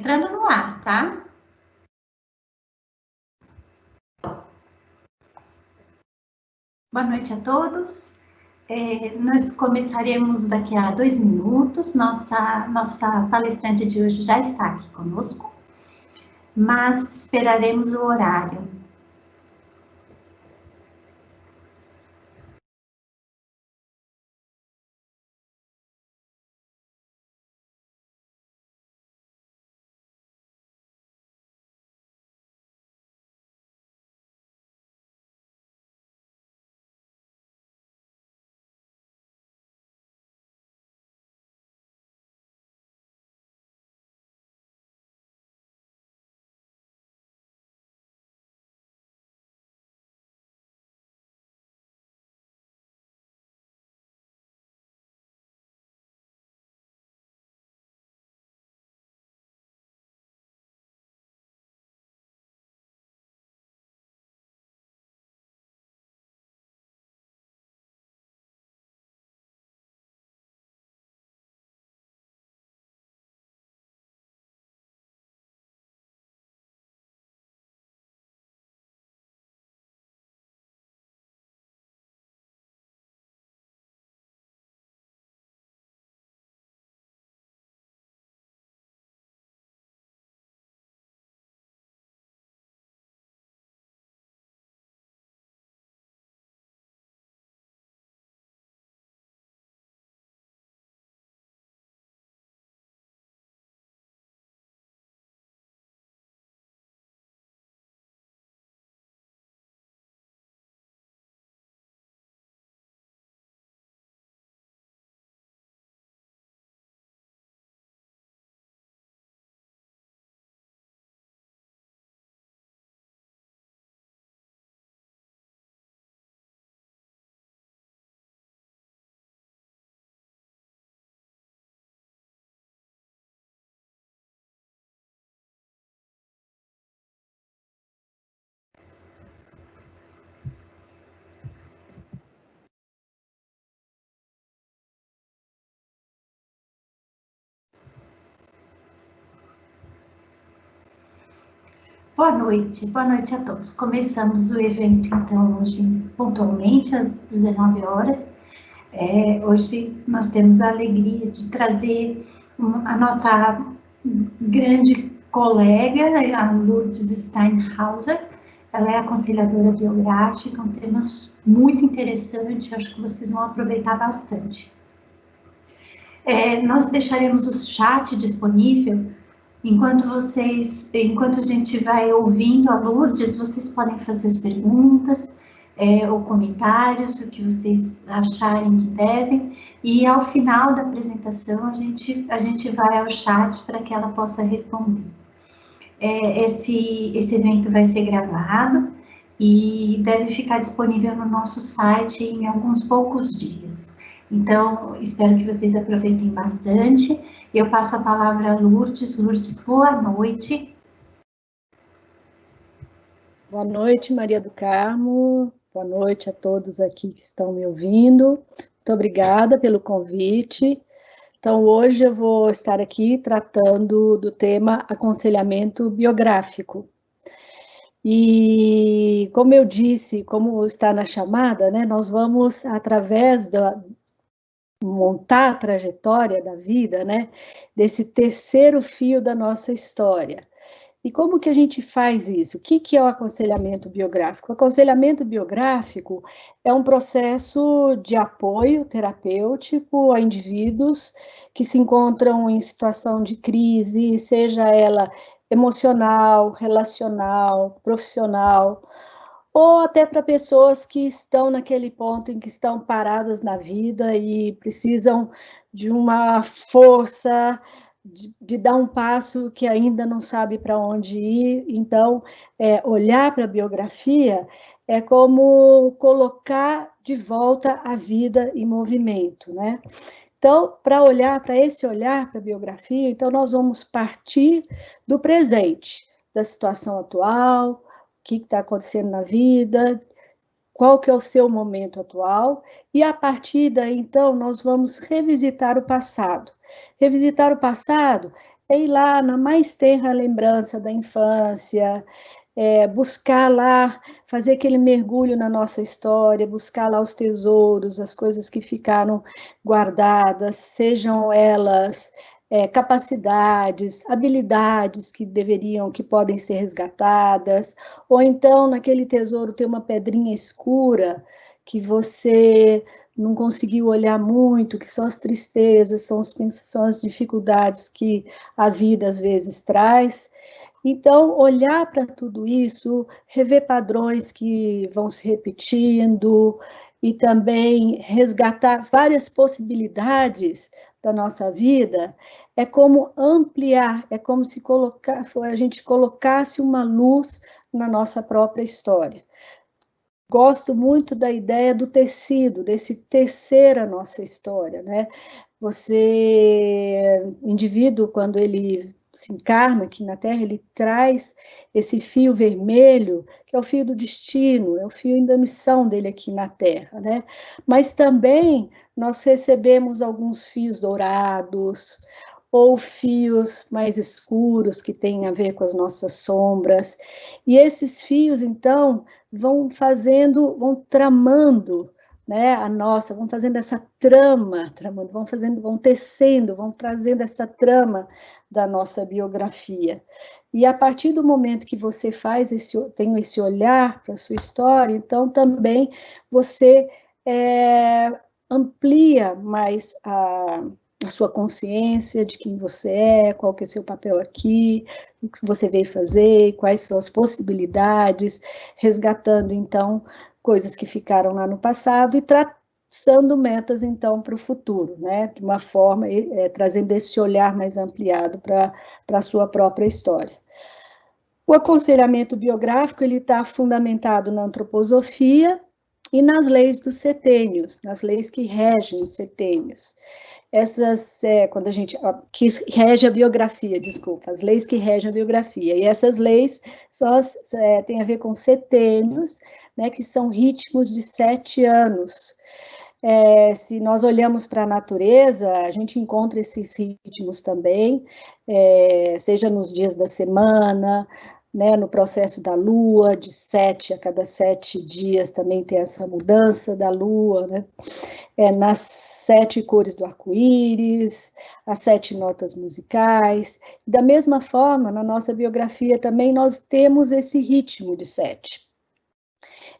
entrando no ar, tá? Boa noite a todos. Nós começaremos daqui a 2 minutos. Nossa palestrante de hoje já está aqui conosco, mas esperaremos o horário. Boa noite a todos. Começamos o evento, então, hoje, pontualmente, às 19 horas. Hoje nós temos a alegria de trazer a nossa grande colega, a Lourdes Steinhauser. Ela é aconselhadora biográfica, um tema muito interessante, acho que vocês vão aproveitar bastante. Nós deixaremos o chat disponível. Enquanto a gente vai ouvindo a Lourdes, vocês podem fazer as perguntas ou comentários, o que vocês acharem que devem, e ao final da apresentação a gente vai ao chat para que ela possa responder. Esse evento vai ser gravado e deve ficar disponível no nosso site em alguns poucos dias. Então, espero que vocês aproveitem bastante. Eu passo a palavra a Lourdes. Lourdes, boa noite. Boa noite, Maria do Carmo. Boa noite a todos aqui que estão me ouvindo. Muito obrigada pelo convite. Então, hoje eu vou estar aqui tratando do tema aconselhamento biográfico. E, como eu disse, como está na chamada, né, nós vamos, através da montar a trajetória da vida, né, desse terceiro fio da nossa história. E como que a gente faz isso? O que é o aconselhamento biográfico? O aconselhamento biográfico é um processo de apoio terapêutico a indivíduos que se encontram em situação de crise, seja ela emocional, relacional, profissional, ou até para pessoas que estão naquele ponto em que estão paradas na vida e precisam de uma força, de dar um passo que ainda não sabe para onde ir. Então, olhar para a biografia é como colocar de volta a vida em movimento, né? Então, para esse olhar para a biografia, então nós vamos partir do presente, da situação atual, o que está acontecendo na vida, qual que é o seu momento atual, e a partir daí, então, nós vamos revisitar o passado. Revisitar o passado é ir lá na mais tenra lembrança da infância, buscar lá, fazer aquele mergulho na nossa história, buscar lá os tesouros, as coisas que ficaram guardadas, sejam elas capacidades, habilidades que deveriam, que podem ser resgatadas, ou então naquele tesouro tem uma pedrinha escura que você não conseguiu olhar muito, que são as tristezas, são as dificuldades que a vida às vezes traz. Então, olhar para tudo isso, rever padrões que vão se repetindo e também resgatar várias possibilidades da nossa vida, é como ampliar, é como se a gente colocasse uma luz na nossa própria história. Gosto muito da ideia do tecido, desse tecer a nossa história, né? Você, o indivíduo, quando ele se encarna aqui na Terra, ele traz esse fio vermelho, que é o fio do destino, é o fio da missão dele aqui na Terra, né? Mas também nós recebemos alguns fios dourados, ou fios mais escuros, que têm a ver com as nossas sombras. E esses fios, então, vão fazendo, vão tramando, né, vão fazendo essa tramando, vão tecendo, vão trazendo essa trama da nossa biografia. E a partir do momento que você tem esse olhar para a sua história, então também você amplia mais a sua consciência de quem você é, qual que é seu papel aqui, o que você veio fazer, quais são as possibilidades, resgatando, então, coisas que ficaram lá no passado e traçando metas, então, para o futuro, né? De uma forma, trazendo esse olhar mais ampliado para a sua própria história. O aconselhamento biográfico, ele está fundamentado na antroposofia e nas leis dos setênios, nas leis que regem os setênios. Essas, quando a gente, que rege a biografia, desculpa, as leis que regem a biografia, e essas leis têm a ver com setênios, né, que são ritmos de 7 anos. Se nós olhamos para a natureza, a gente encontra esses ritmos também, seja nos dias da semana, né, no processo da lua, de 7 a cada 7 dias também tem essa mudança da lua, né? Nas 7 cores do arco-íris, as 7 notas musicais. Da mesma forma, na nossa biografia também nós temos esse ritmo de 7.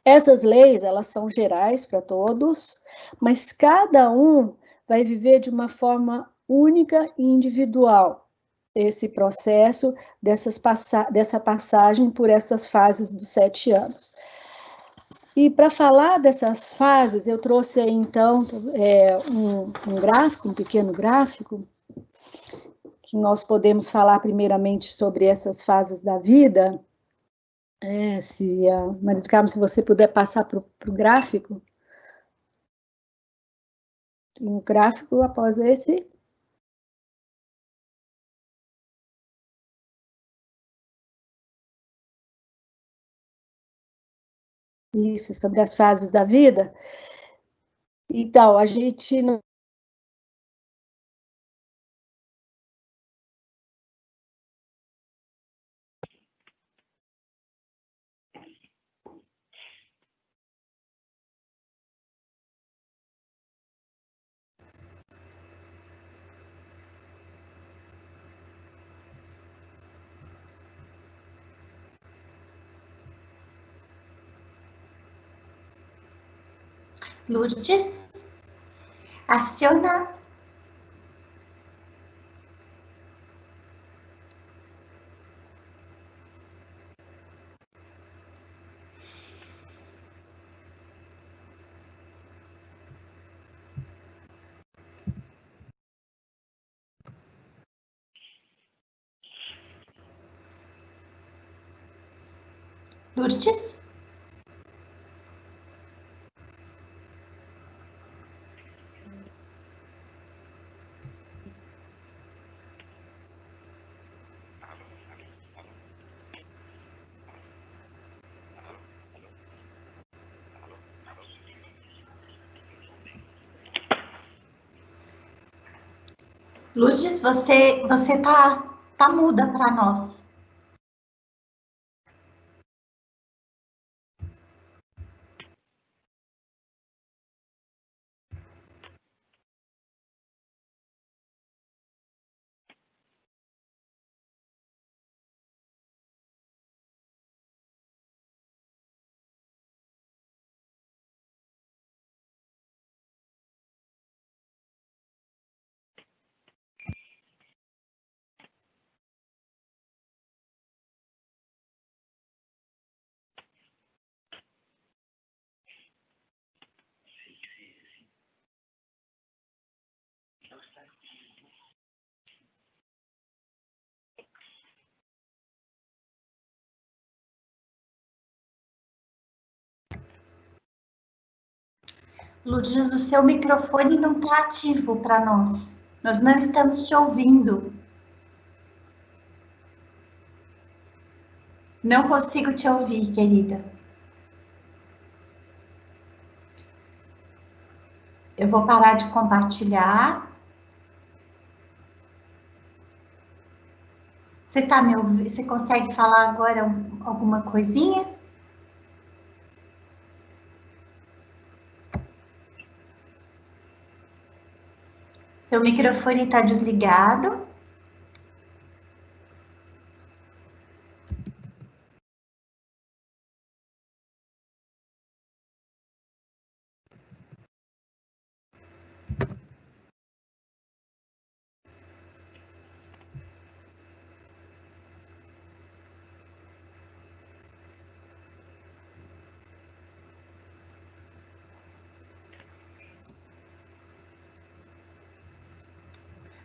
Essas leis, elas são gerais para todos, mas cada um vai viver de uma forma única e individual esse processo dessa passagem por essas fases dos 7 anos. E para falar dessas fases, eu trouxe aí, então, um gráfico, um pequeno gráfico, que nós podemos falar primeiramente sobre essas fases da vida. Maria do Carmo, se você puder passar para o gráfico. Tem um gráfico após esse. Isso, sobre as fases da vida. Então, a gente Lourdes, aciona. Lourdes? Lourdes, você está tá muda para nós. Lourdes, o seu microfone não está ativo para nós. Nós não estamos te ouvindo. Não consigo te ouvir, querida. Eu vou parar de compartilhar. Você tá me ouvindo? Você consegue falar agora alguma coisinha? Seu microfone está desligado.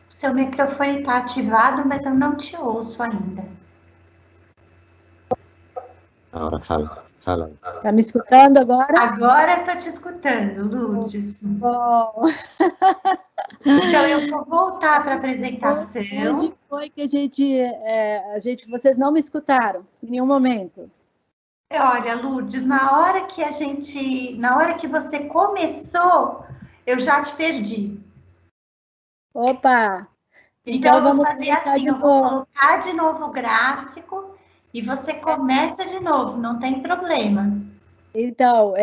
Seu microfone está ativado, mas eu não te ouço ainda. Agora fala. Tá me escutando agora? Agora estou te escutando, Lourdes. Bom. Então, eu vou voltar para a apresentação. Onde foi que vocês não me escutaram em nenhum momento? Olha, Lourdes, na hora que você começou, eu já te perdi. Opa! Então eu vou vamos fazer assim, eu vou colocar de novo o gráfico e você começa de novo, não tem problema. Então,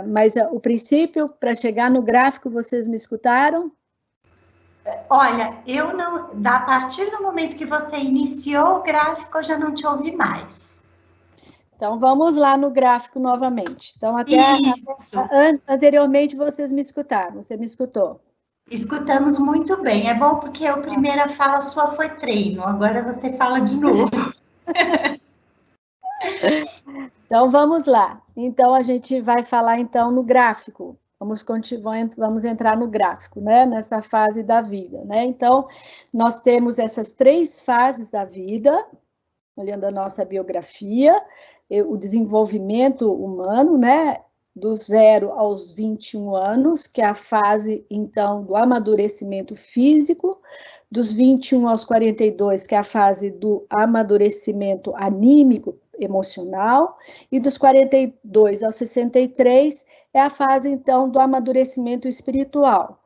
mas o princípio, para chegar no gráfico, vocês me escutaram? Olha, eu não, a partir do momento que você iniciou o gráfico, eu já não te ouvi mais. Então, vamos lá no gráfico novamente. Então, anteriormente, vocês me escutaram, você me escutou? Escutamos muito bem, é bom porque a primeira fala sua foi treino, agora você fala de novo. Então, vamos lá. Então, a gente vai falar, então, no gráfico. Vamos entrar no gráfico, né? Nessa fase da vida, né? Então, nós temos essas 3 fases da vida, olhando a nossa biografia, o desenvolvimento humano, né? Do 0 aos 21 anos, que é a fase, então, do amadurecimento físico, dos 21 aos 42, que é a fase do amadurecimento anímico, emocional, e dos 42 aos 63 é a fase, então, do amadurecimento espiritual.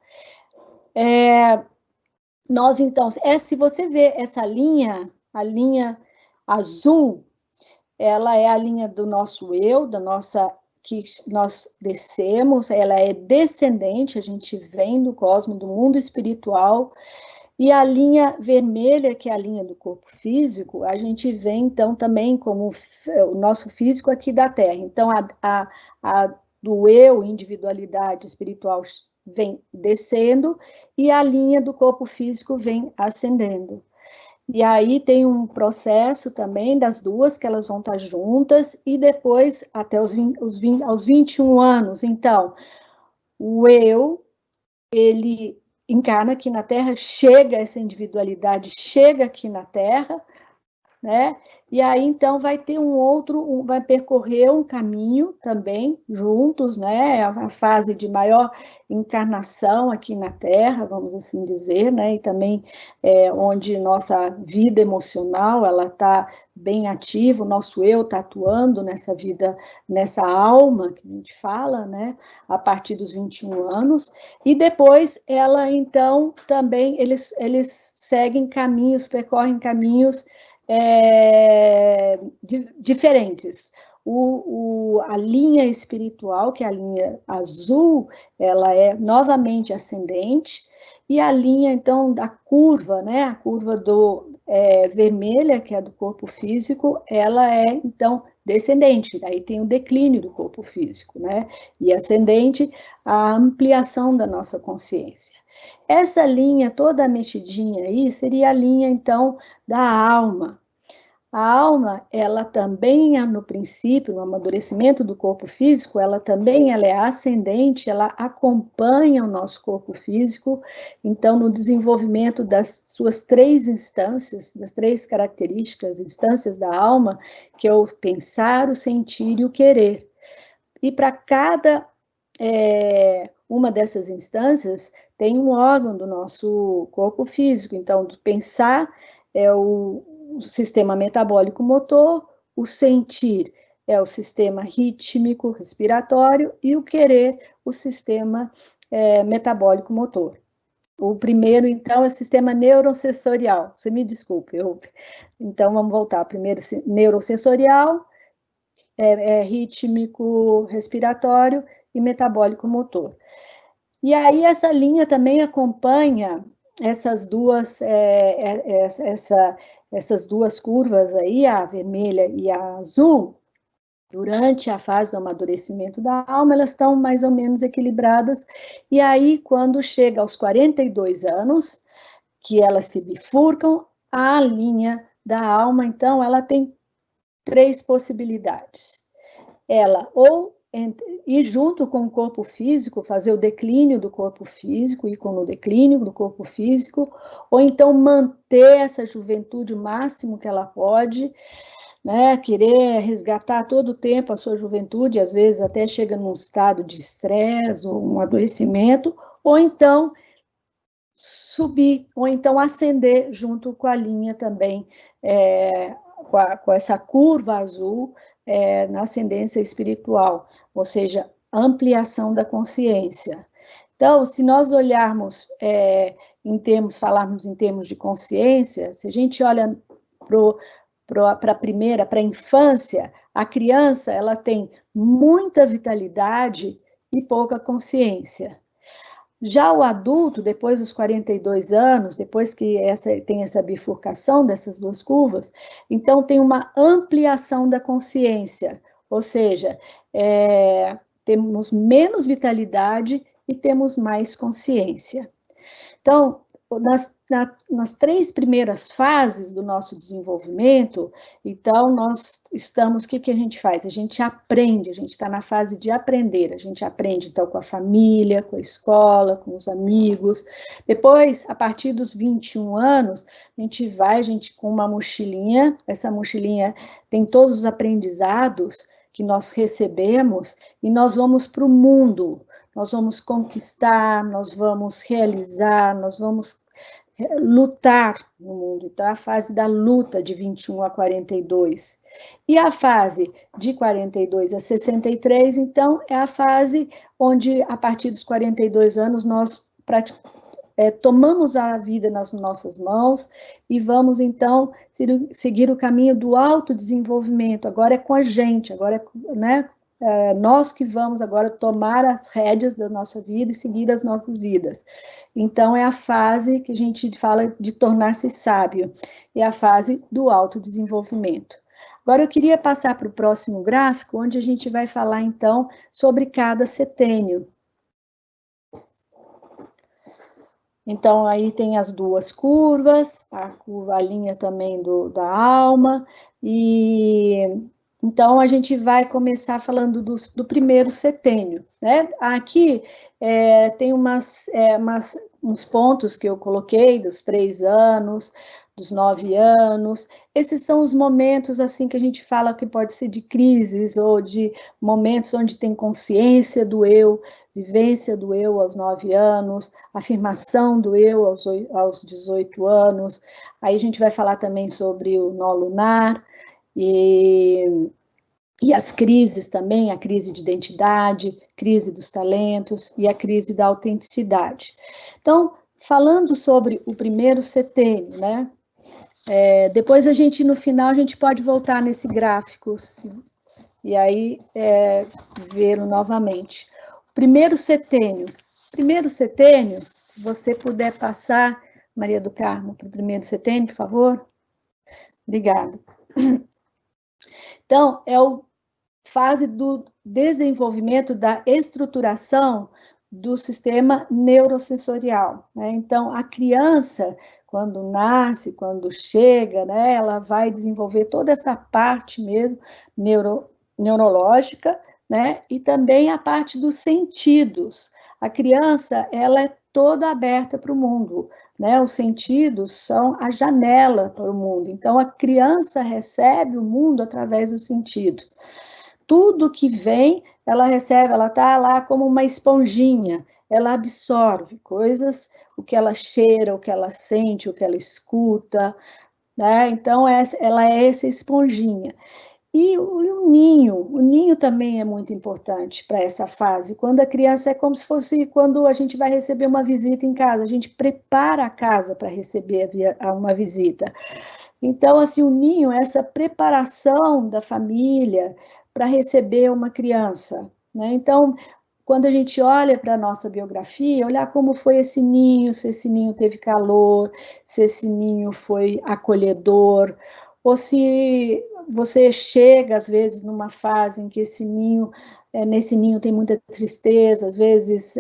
Nós, então, se você vê essa linha, a linha azul, ela é a linha do nosso eu, que nós descemos, ela é descendente, a gente vem do cosmos, do mundo espiritual, e a linha vermelha, que é a linha do corpo físico, a gente vê, então, também como o nosso físico aqui da Terra. Então, a do eu, individualidade espiritual, vem descendo, e a linha do corpo físico vem ascendendo. E aí tem um processo também das duas, que elas vão estar juntas, e depois até aos 21 anos. Então, o eu, ele encarna aqui na Terra, essa individualidade chega aqui na Terra, né? E aí, então, vai ter vai percorrer um caminho também juntos, né? A fase de maior encarnação aqui na Terra, vamos assim dizer, né? E também onde nossa vida emocional, ela está bem ativa, o nosso eu está atuando nessa vida, nessa alma que a gente fala, né? A partir dos 21 anos. E depois, ela, então, também, eles seguem caminhos, percorrem caminhos diferentes. A linha espiritual, que é a linha azul, ela é novamente ascendente, e a linha, então, da curva, né, a curva vermelha, que é do corpo físico, ela é, então, descendente, aí tem o declínio do corpo físico, né, e ascendente, a ampliação da nossa consciência. Essa linha toda mexidinha aí seria a linha, então, da alma. A alma, ela também, no princípio, no amadurecimento do corpo físico, ela é ascendente, ela acompanha o nosso corpo físico, então, no desenvolvimento das suas 3 instâncias, das 3 características, instâncias da alma, que é o pensar, o sentir e o querer. E para cada uma dessas instâncias, tem um órgão do nosso corpo físico, então, do pensar é o sistema metabólico motor, o sentir é o sistema rítmico respiratório e o querer, o sistema metabólico motor. O primeiro, então, é o sistema neurosensorial. Você me desculpe. Então, vamos voltar. Primeiro, neurosensorial, rítmico respiratório e metabólico motor. E aí essa linha também acompanha essas duas curvas aí, a vermelha e a azul, durante a fase do amadurecimento da alma, elas estão mais ou menos equilibradas, e aí quando chega aos 42 anos, que elas se bifurcam, a linha da alma, então, ela tem 3 possibilidades. Ela ou ir junto com o corpo físico, fazer o declínio do corpo físico, ir com o declínio do corpo físico, ou então manter essa juventude o máximo que ela pode, né, querer resgatar todo o tempo a sua juventude, às vezes até chega num estado de estresse ou um adoecimento, ou então subir, ou então ascender junto com a linha também, com essa curva azul, na ascendência espiritual, ou seja, ampliação da consciência. Então, se nós olharmos falarmos em termos de consciência, se a gente olha para a infância, a criança, ela tem muita vitalidade e pouca consciência. Já o adulto, depois dos 42 anos, depois que tem essa bifurcação dessas 2 curvas, então tem uma ampliação da consciência, ou seja, temos menos vitalidade e temos mais consciência. Então, nas 3 primeiras fases do nosso desenvolvimento, então nós estamos, o que a gente faz? A gente aprende, a gente está na fase de aprender, a gente aprende então com a família, com a escola, com os amigos. Depois, a partir dos 21 anos, a gente com uma mochilinha, essa mochilinha tem todos os aprendizados que nós recebemos e nós vamos para o mundo. Nós vamos conquistar, nós vamos realizar, nós vamos lutar no mundo. Então, a fase da luta de 21 a 42. E a fase de 42 a 63, então, é a fase onde, a partir dos 42 anos, nós tomamos a vida nas nossas mãos e vamos, então, seguir o caminho do autodesenvolvimento. Agora é com a gente, agora né? Nós que vamos agora tomar as rédeas da nossa vida e seguir as nossas vidas. Então, é a fase que a gente fala de tornar-se sábio, é a fase do autodesenvolvimento. Agora, eu queria passar para o próximo gráfico, onde a gente vai falar, então, sobre cada setênio. Então, aí tem as 2 curvas, a linha também da alma, e então a gente vai começar falando do primeiro setênio, né? Aqui tem uns pontos que eu coloquei dos 3 anos, dos 9 anos. Esses são os momentos assim que a gente fala que pode ser de crises ou de momentos onde tem consciência do eu, vivência do eu aos 9 anos, afirmação do eu aos 18 anos. Aí a gente vai falar também sobre o nó lunar e as crises também, a crise de identidade, crise dos talentos e a crise da autenticidade. Então, falando sobre o primeiro setênio, né? Depois a gente, no final, a gente pode voltar nesse gráfico e aí vê-lo novamente. O primeiro setênio, se você puder passar, Maria do Carmo, para o primeiro setênio, por favor. Obrigada. Então, é a fase do desenvolvimento da estruturação do sistema neurosensorial, né? Então, a criança, quando nasce, quando chega, né, ela vai desenvolver toda essa parte mesmo neurológica, né, e também a parte dos sentidos. A criança, ela é toda aberta para o mundo, né? Os sentidos são a janela para o mundo. Então, a criança recebe o mundo através do sentido. Tudo que vem, ela recebe, ela está lá como uma esponjinha, ela absorve coisas, o que ela cheira, o que ela sente, o que ela escuta, né? Então, ela é essa esponjinha. E o ninho também é muito importante para essa fase. Quando a criança é como se fosse quando a gente vai receber uma visita em casa, a gente prepara a casa para receber uma visita. Então, assim, o ninho é essa preparação da família para receber uma criança, né? Então, quando a gente olha para a nossa biografia, olhar como foi esse ninho, se esse ninho teve calor, se esse ninho foi acolhedor, ou se você chega, às vezes, numa fase em que nesse ninho tem muita tristeza, às vezes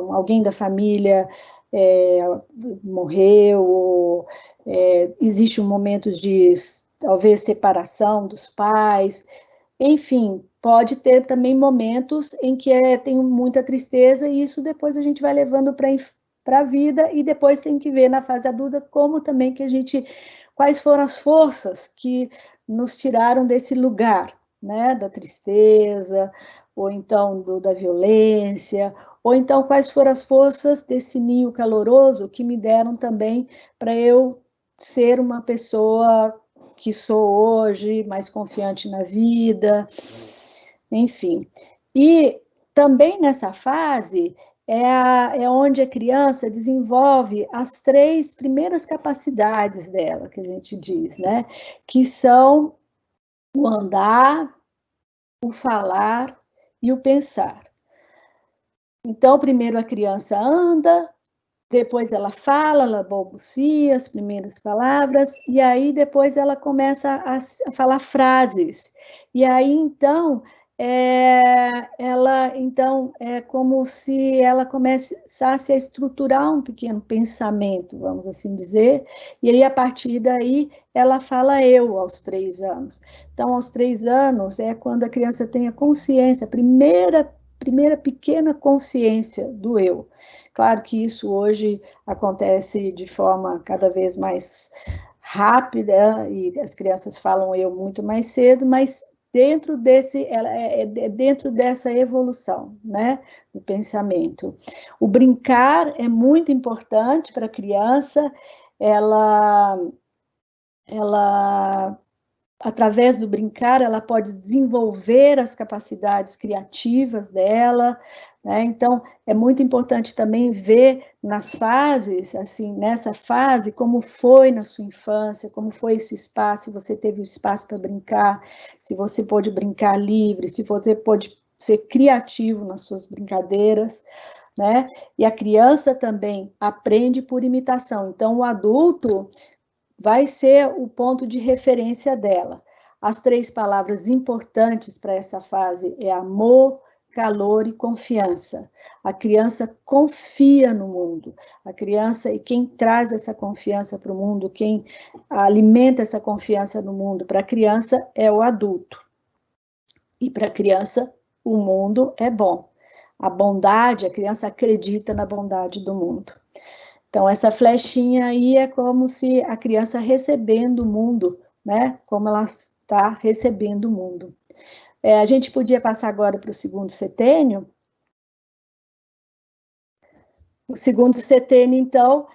alguém da família morreu, ou existe um momento de, talvez, separação dos pais, enfim, pode ter também momentos em que tem muita tristeza, e isso depois a gente vai levando para a vida, e depois tem que ver na fase adulta como também quais foram as forças que nos tiraram desse lugar, né, da tristeza, ou então da violência, ou então quais foram as forças desse ninho caloroso que me deram também para eu ser uma pessoa que sou hoje, mais confiante na vida, enfim. E também nessa fase é onde a criança desenvolve as 3 primeiras capacidades dela, que a gente diz, né? Que são o andar, o falar e o pensar. Então, primeiro a criança anda, depois ela fala, ela balbucia as primeiras palavras, e aí depois ela começa a falar frases. E aí, então, é como se ela começasse a estruturar um pequeno pensamento, vamos assim dizer, e aí, a partir daí, ela fala eu aos 3 anos. Então, aos 3 anos é quando a criança tem a consciência, a primeira pequena consciência do eu. Claro que isso hoje acontece de forma cada vez mais rápida, e as crianças falam eu muito mais cedo, mas dentro dessa evolução, né, do pensamento. O brincar é muito importante para a criança, ela através do brincar, ela pode desenvolver as capacidades criativas dela, né? Então, é muito importante também ver nas fases, assim, nessa fase, como foi na sua infância, como foi esse espaço, se você teve o espaço para brincar, se você pôde brincar livre, se você pôde ser criativo nas suas brincadeiras, né? E a criança também aprende por imitação. Então, o adulto vai ser o ponto de referência dela. As 3 palavras importantes para essa fase é amor, calor e confiança. A criança confia no mundo. A criança, e quem traz essa confiança para o mundo, quem alimenta essa confiança no mundo para a criança é o adulto. E para a criança, o mundo é bom. A bondade, a criança acredita na bondade do mundo. Então, essa flechinha aí é como se a criança recebendo o mundo, né? Como ela está recebendo o mundo. A gente podia passar agora para o segundo setênio. O segundo setênio, então,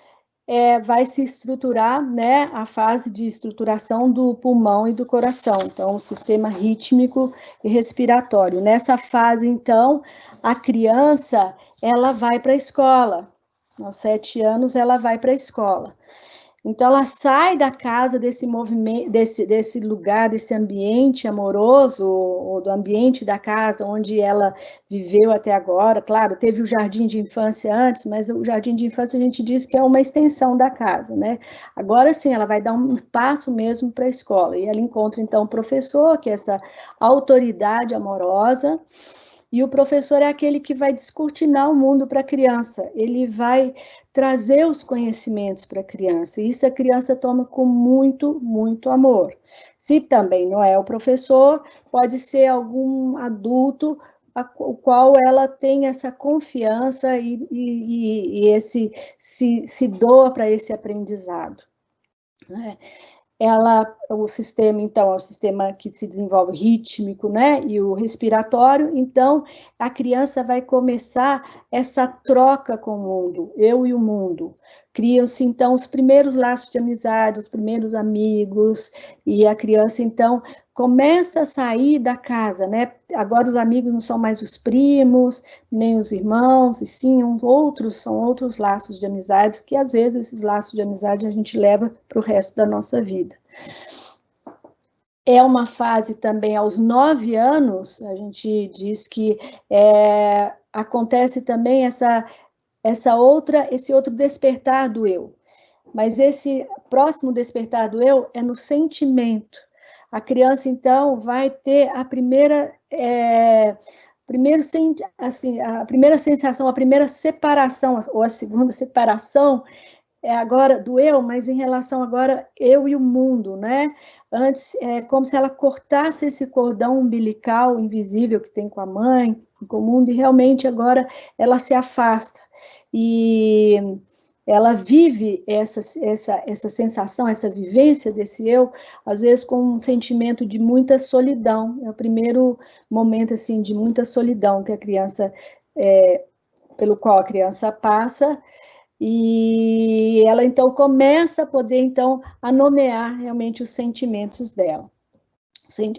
vai se estruturar, né, a fase de estruturação do pulmão e do coração, então, o sistema rítmico e respiratório. Nessa fase, então, a criança, ela vai para a escola. Aos 7 anos, ela vai para a escola. Então, ela sai da casa, desse movimento, desse lugar, desse ambiente amoroso, ou do ambiente da casa onde ela viveu até agora. Claro, teve o jardim de infância antes, mas o jardim de infância a gente diz que é uma extensão da casa, né? Agora sim, ela vai dar um passo mesmo para a escola. E ela encontra, então, o professor, que é essa autoridade amorosa, e o professor é aquele que vai descortinar o mundo para a criança. Ele vai trazer os conhecimentos para a criança. E isso a criança toma com muito, muito amor. Se também não é o professor, pode ser algum adulto o qual ela tem essa confiança e se doa para esse aprendizado, né? O sistema, então, é o sistema que se desenvolve rítmico, né, e o respiratório. Então, a criança vai começar essa troca com o mundo, eu e o mundo. Criam-se, então, os primeiros laços de amizade, os primeiros amigos, e a criança, então, começa a sair da casa, né? Agora os amigos não são mais os primos, nem os irmãos, e sim são outros laços de amizades, que às vezes esses laços de amizade a gente leva para o resto da nossa vida. É uma fase também aos 9 anos, a gente diz que acontece também esse outro despertar do eu. Mas esse próximo despertar do eu é no sentimento. A criança, então, vai ter a primeira sensação, a primeira separação, ou a segunda separação, agora do eu, mas em relação agora eu e o mundo, né? Antes, é como se ela cortasse esse cordão umbilical invisível que tem com a mãe, com o mundo, e realmente agora ela se afasta. E ela vive essa sensação, essa vivência desse eu, às vezes com um sentimento de muita solidão. É o primeiro momento, assim, de muita solidão que a criança, pelo qual a criança passa, e ela, então, começa a poder, então, a nomear realmente os sentimentos dela.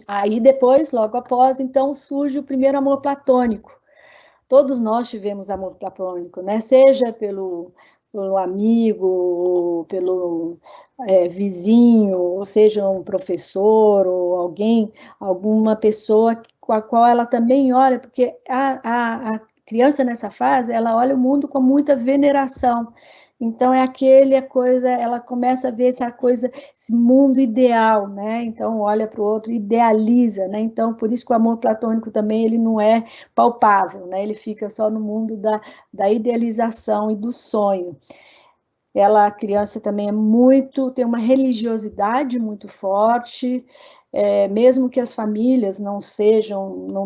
Aí, depois, logo após, então, surge o primeiro amor platônico. Todos nós tivemos amor platônico, né? Seja pelo amigo, pelo vizinho, ou seja, um professor, ou alguma pessoa com a qual ela também olha, porque a criança nessa fase, ela olha o mundo com muita veneração. Então, ela começa a ver esse mundo ideal, né? Então, olha para o outro, idealiza, né? Então, por isso que o amor platônico também, ele não é palpável, né? Ele fica só no mundo da idealização e do sonho. A criança também tem uma religiosidade muito forte, mesmo que as famílias não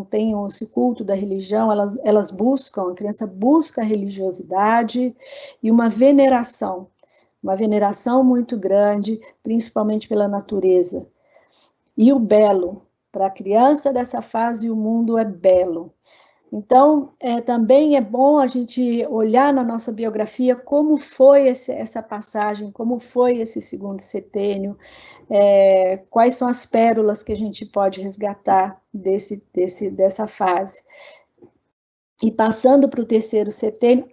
tenham esse culto da religião, a criança busca a religiosidade e uma veneração muito grande, principalmente pela natureza. E o belo, para a criança dessa fase, o mundo é belo. Então, também é bom a gente olhar na nossa biografia como foi essa passagem, como foi esse segundo setênio, quais são as pérolas que a gente pode resgatar dessa fase. E passando para o terceiro setênio,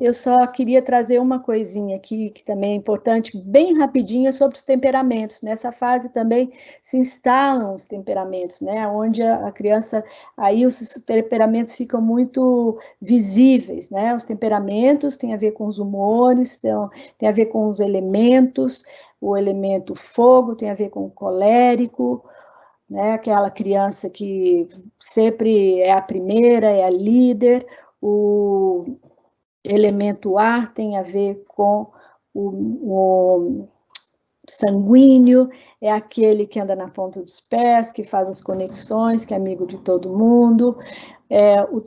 eu só queria trazer uma coisinha aqui, que também é importante, bem rapidinho, sobre os temperamentos. Nessa fase também se instalam os temperamentos, né? Onde a criança, aí os temperamentos ficam muito visíveis, né? Os temperamentos têm a ver com os humores, tem a ver com os elementos, o elemento fogo tem a ver com o colérico, né? Aquela criança que sempre é a primeira, é a líder. O elemento ar tem a ver com o sanguíneo, é aquele que anda na ponta dos pés, que faz as conexões, que é amigo de todo mundo. O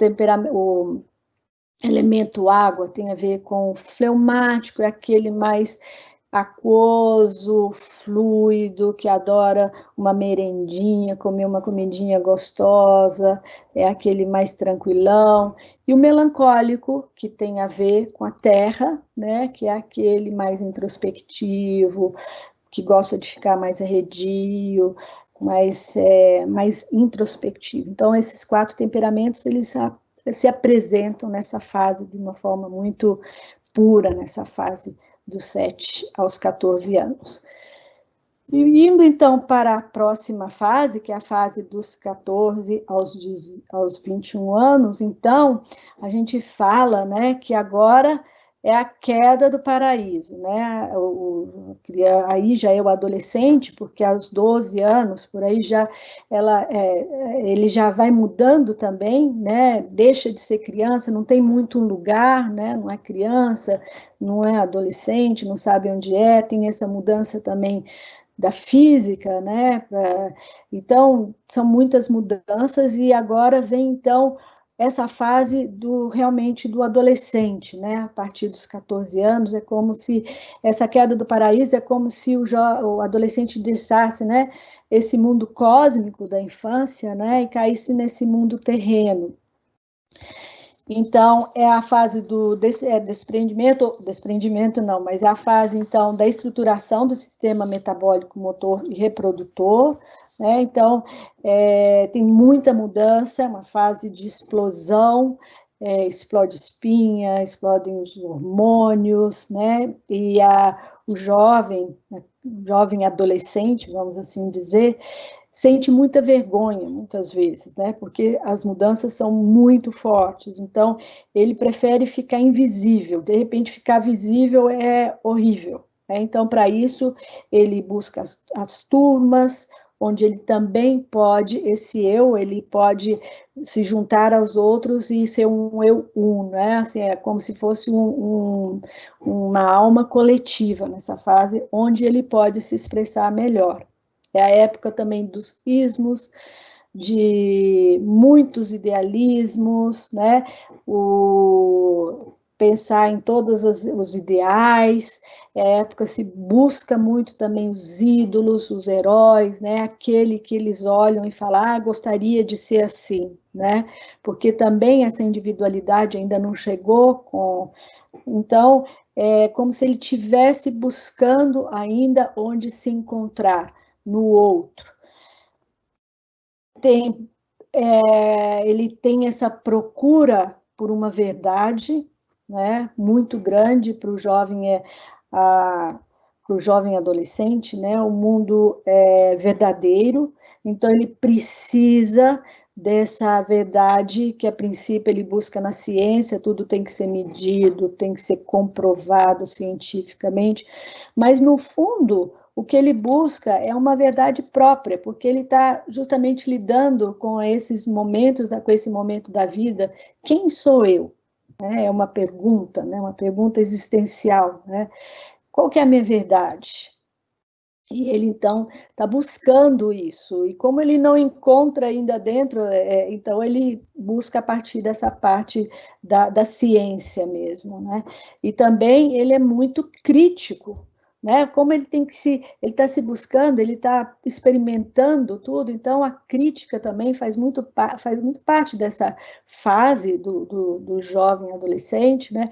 elemento água tem a ver com fleumático, é aquele mais aquoso, fluido, que adora uma merendinha, comer uma comidinha gostosa, é aquele mais tranquilão. E o melancólico, que tem a ver com a terra, né, que é aquele mais introspectivo, que gosta de ficar mais arredio, mais introspectivo. Então, esses 4 temperamentos, eles se apresentam nessa fase de uma forma muito pura, nessa fase dos 7 aos 14 anos. E indo, então, para a próxima fase, que é a fase dos 14 aos 21 anos, então, a gente fala, né, que agora é a queda do paraíso, né? Aí já é o adolescente, porque aos 12 anos, por aí ele já vai mudando também, né? Deixa de ser criança, não tem muito lugar, né? Não é criança, não é adolescente, não sabe onde é, tem essa mudança também da física, né? Então, são muitas mudanças e agora vem, então, essa fase realmente do adolescente, né? A partir dos 14 anos, é como se essa queda do paraíso é como se o adolescente deixasse, né, esse mundo cósmico da infância, né, e caísse nesse mundo terreno. Então, é a fase do desprendimento não, mas é a fase, então, da estruturação do sistema metabólico, motor e reprodutor, né? Então, tem muita mudança, é uma fase de explosão, explode espinha, explodem os hormônios, né? E o jovem adolescente, vamos assim dizer, sente muita vergonha, muitas vezes, né? Porque as mudanças são muito fortes, então ele prefere ficar invisível, de repente ficar visível é horrível, né? Então, para isso, ele busca as turmas, onde ele também pode, ele pode se juntar aos outros e ser um eu né? Assim, é como se fosse uma alma coletiva nessa fase, onde ele pode se expressar melhor. É a época também dos ismos, de muitos idealismos, né? Pensar em todos os ideais, é a época se busca muito também os ídolos, os heróis, né? Aquele que eles olham e falam, gostaria de ser assim, né? Porque também essa individualidade ainda não chegou Então, é como se ele estivesse buscando ainda onde se encontrar no outro. Ele tem essa procura por uma verdade, né, muito grande para o jovem, para o jovem adolescente, né, o mundo é verdadeiro, então ele precisa dessa verdade que a princípio ele busca na ciência, tudo tem que ser medido, tem que ser comprovado cientificamente, mas no fundo o que ele busca é uma verdade própria, porque ele está justamente lidando com esses momentos, com esse momento da vida. Quem sou eu? É uma pergunta, né? Uma pergunta existencial, né? Qual que é a minha verdade? E ele, então, está buscando isso. E como ele não encontra ainda dentro, então ele busca a partir dessa parte da ciência mesmo, né? E também ele é muito crítico, né? Como ele está se buscando, ele está experimentando tudo, então a crítica também faz muito parte dessa fase do jovem adolescente, né?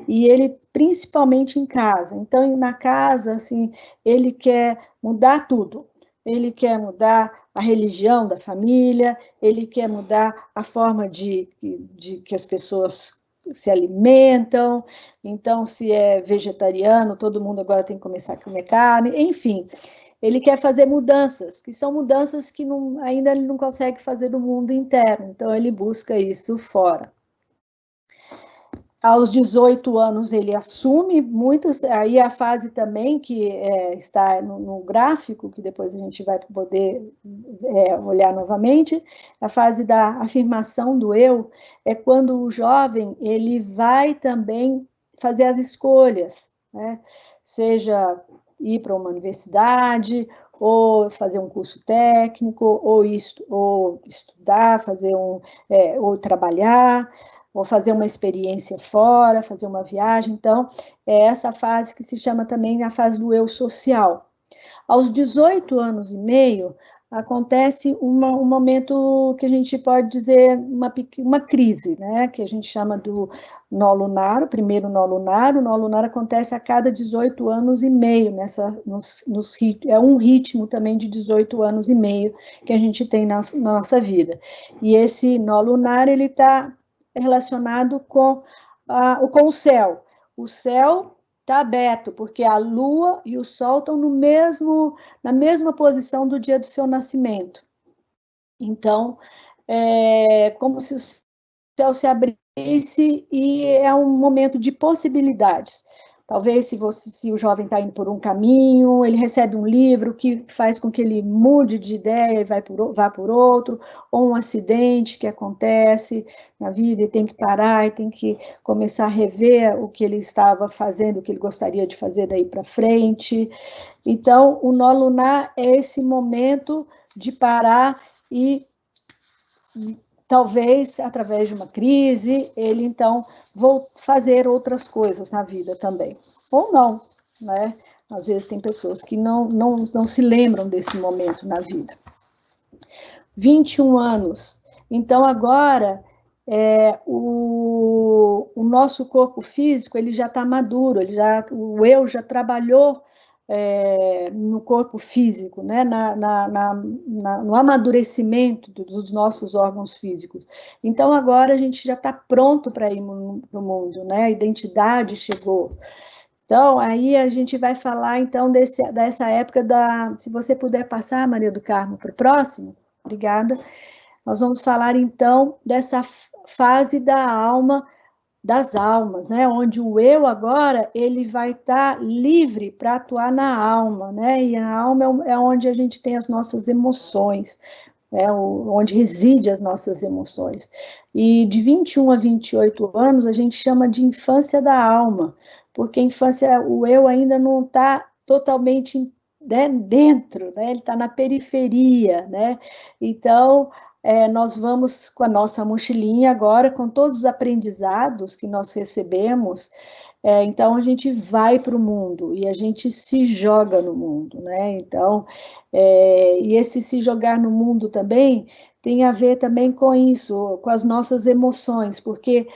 E ele, principalmente em casa. Então, na casa, assim, ele quer mudar tudo. Ele quer mudar a religião da família, ele quer mudar a forma de que as pessoas se alimentam. Então, se é vegetariano, todo mundo agora tem que começar a comer carne, enfim. Ele quer fazer mudanças, que são mudanças que ainda ele não consegue fazer do mundo interno. Então, ele busca isso fora. Aos 18 anos ele assume muitos, aí a fase também que está no gráfico, que depois a gente vai poder olhar novamente, a fase da afirmação do eu, é quando o jovem ele vai também fazer as escolhas, né? Seja ir para uma universidade, ou fazer um curso técnico, ou estudar, ou trabalhar, ou fazer uma experiência fora, fazer uma viagem. Então, é essa fase que se chama também a fase do eu social. Aos 18 anos e meio, acontece um momento que a gente pode dizer uma crise, né? Que a gente chama do nó lunar, o primeiro nó lunar. O nó lunar acontece a cada 18 anos e meio, é um ritmo também de 18 anos e meio que a gente tem na nossa vida. E esse nó lunar, ele está relacionado com o céu. O céu está aberto, porque a Lua e o Sol estão na mesma posição do dia do seu nascimento. Então, é como se o céu se abrisse e é um momento de possibilidades. Talvez se o jovem está indo por um caminho, ele recebe um livro que faz com que ele mude de ideia e vá por outro, ou um acidente que acontece na vida e tem que parar e tem que começar a rever o que ele estava fazendo, o que ele gostaria de fazer daí para frente. Então, o nó lunar é esse momento de parar e talvez, através de uma crise, ele, então, vou fazer outras coisas na vida também. Ou não, né? Às vezes tem pessoas que não se lembram desse momento na vida. 21 anos. Então, agora, o nosso corpo físico, ele já está maduro, o eu já trabalhou no corpo físico, né? No amadurecimento dos nossos órgãos físicos. Então, agora a gente já está pronto para ir para o mundo, né? A identidade chegou. Então, aí a gente vai falar, então, dessa época se você puder passar, Maria do Carmo, para o próximo, obrigada. Nós vamos falar, então, dessa fase da alma, das almas, né? Onde o eu agora, ele vai estar livre para atuar na alma, né? E a alma é onde a gente tem as nossas emoções, onde reside as nossas emoções. E de 21 a 28 anos, a gente chama de infância da alma, porque a infância, o eu ainda não está totalmente dentro, né? Ele está na periferia, né? Então, nós vamos com a nossa mochilinha agora, com todos os aprendizados que nós recebemos, então a gente vai para o mundo e a gente se joga no mundo, né? Então, e esse se jogar no mundo também tem a ver também com isso, com as nossas emoções, porque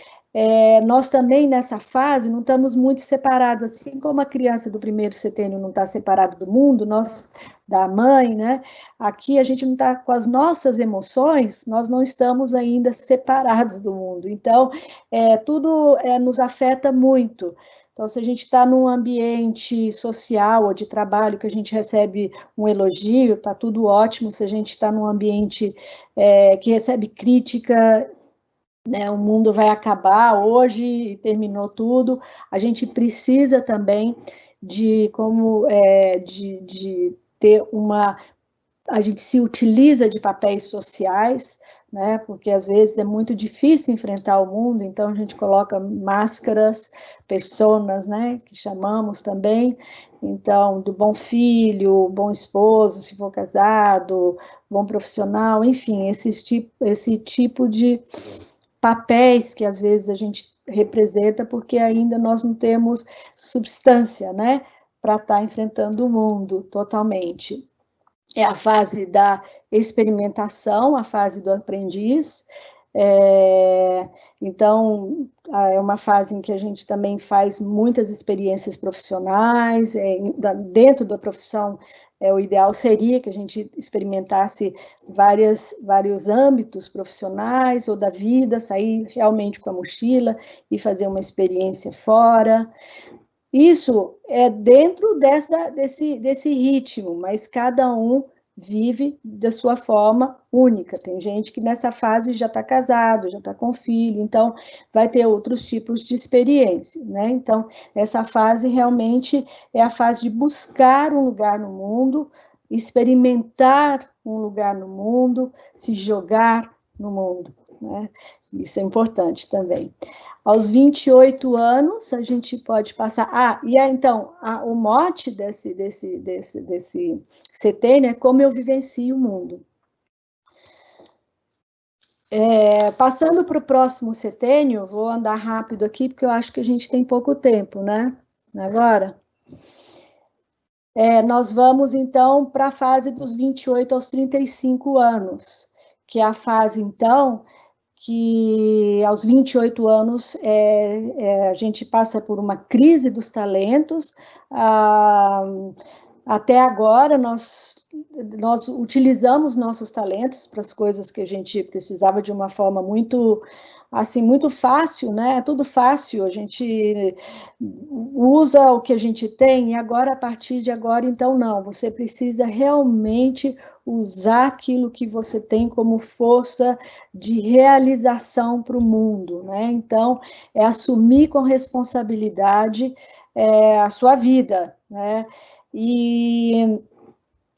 nós também nessa fase não estamos muito separados, assim como a criança do primeiro setênio não está separada do mundo, da mãe, né? Aqui a gente não está com as nossas emoções, nós não estamos ainda separados do mundo. Então, tudo nos afeta muito. Então, se a gente está num ambiente social ou de trabalho que a gente recebe um elogio, está tudo ótimo. Se a gente está num ambiente que recebe crítica, né, o mundo vai acabar hoje e terminou tudo, a gente precisa também de ter a gente se utiliza de papéis sociais, né, porque às vezes é muito difícil enfrentar o mundo, então a gente coloca máscaras, personas, né, que chamamos também, então, do bom filho, bom esposo, se for casado, bom profissional, enfim, esse tipo de papéis que às vezes a gente representa, porque ainda nós não temos substância, né, para estar enfrentando o mundo totalmente. É a fase da experimentação, a fase do aprendiz. Então, é uma fase em que a gente também faz muitas experiências profissionais, dentro da profissão, o ideal seria que a gente experimentasse vários âmbitos profissionais ou da vida, sair realmente com a mochila e fazer uma experiência fora. Isso é dentro desse ritmo, mas cada um vive da sua forma única. Tem gente que nessa fase já está casado, já está com filho, então vai ter outros tipos de experiência, né? Então, essa fase realmente é a fase de buscar um lugar no mundo, experimentar um lugar no mundo, se jogar no mundo, né? Isso é importante também. Aos 28 anos, a gente pode passar... então, o mote desse setênio é como eu vivencio o mundo. Passando para o próximo setênio, vou andar rápido aqui, porque eu acho que a gente tem pouco tempo, né? Agora, nós vamos, então, para a fase dos 28 aos 35 anos, que é a fase, então, que aos 28 anos a gente passa por uma crise dos talentos. Até agora, nós utilizamos nossos talentos para as coisas que a gente precisava de uma forma muito, assim, muito fácil, né? Tudo fácil, a gente usa o que a gente tem, e agora, a partir de agora, então, não, você precisa realmente usar aquilo que você tem como força de realização para o mundo, né? Então, é assumir com responsabilidade a sua vida, né? E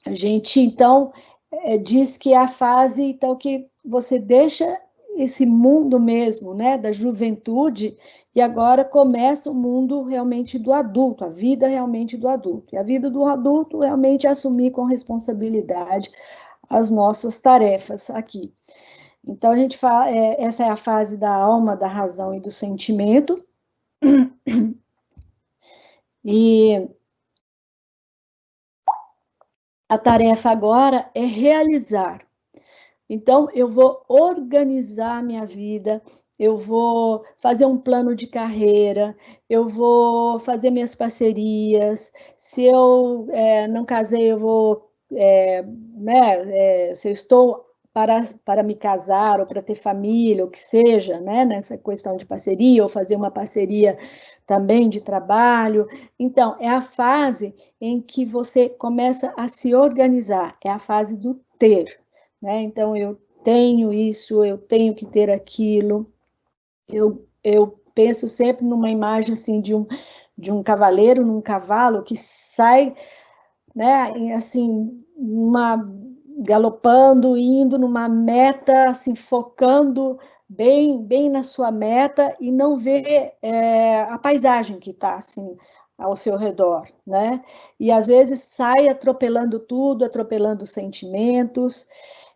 a gente, então, diz que é a fase, então, que você deixa esse mundo mesmo, né, da juventude, e agora começa o mundo realmente do adulto, a vida realmente do adulto. E a vida do adulto realmente é assumir com responsabilidade as nossas tarefas aqui. Então, a gente fala, essa é a fase da alma, da razão e do sentimento. E a tarefa agora é realizar. Então, eu vou organizar a minha vida, eu vou fazer um plano de carreira, eu vou fazer minhas parcerias. Se eu não casei, eu vou, se eu estou para me casar ou para ter família, ou que seja, né, nessa questão de parceria, ou fazer uma parceria também de trabalho. Então, é a fase em que você começa a se organizar, é a fase do ter, né? Então, eu tenho isso, eu tenho que ter aquilo. Eu penso sempre numa imagem assim de um cavaleiro num cavalo que sai, né, assim, galopando, indo numa meta, assim, focando bem na sua meta, e não vê a paisagem que está assim ao seu redor, né? E às vezes sai atropelando tudo, atropelando os sentimentos,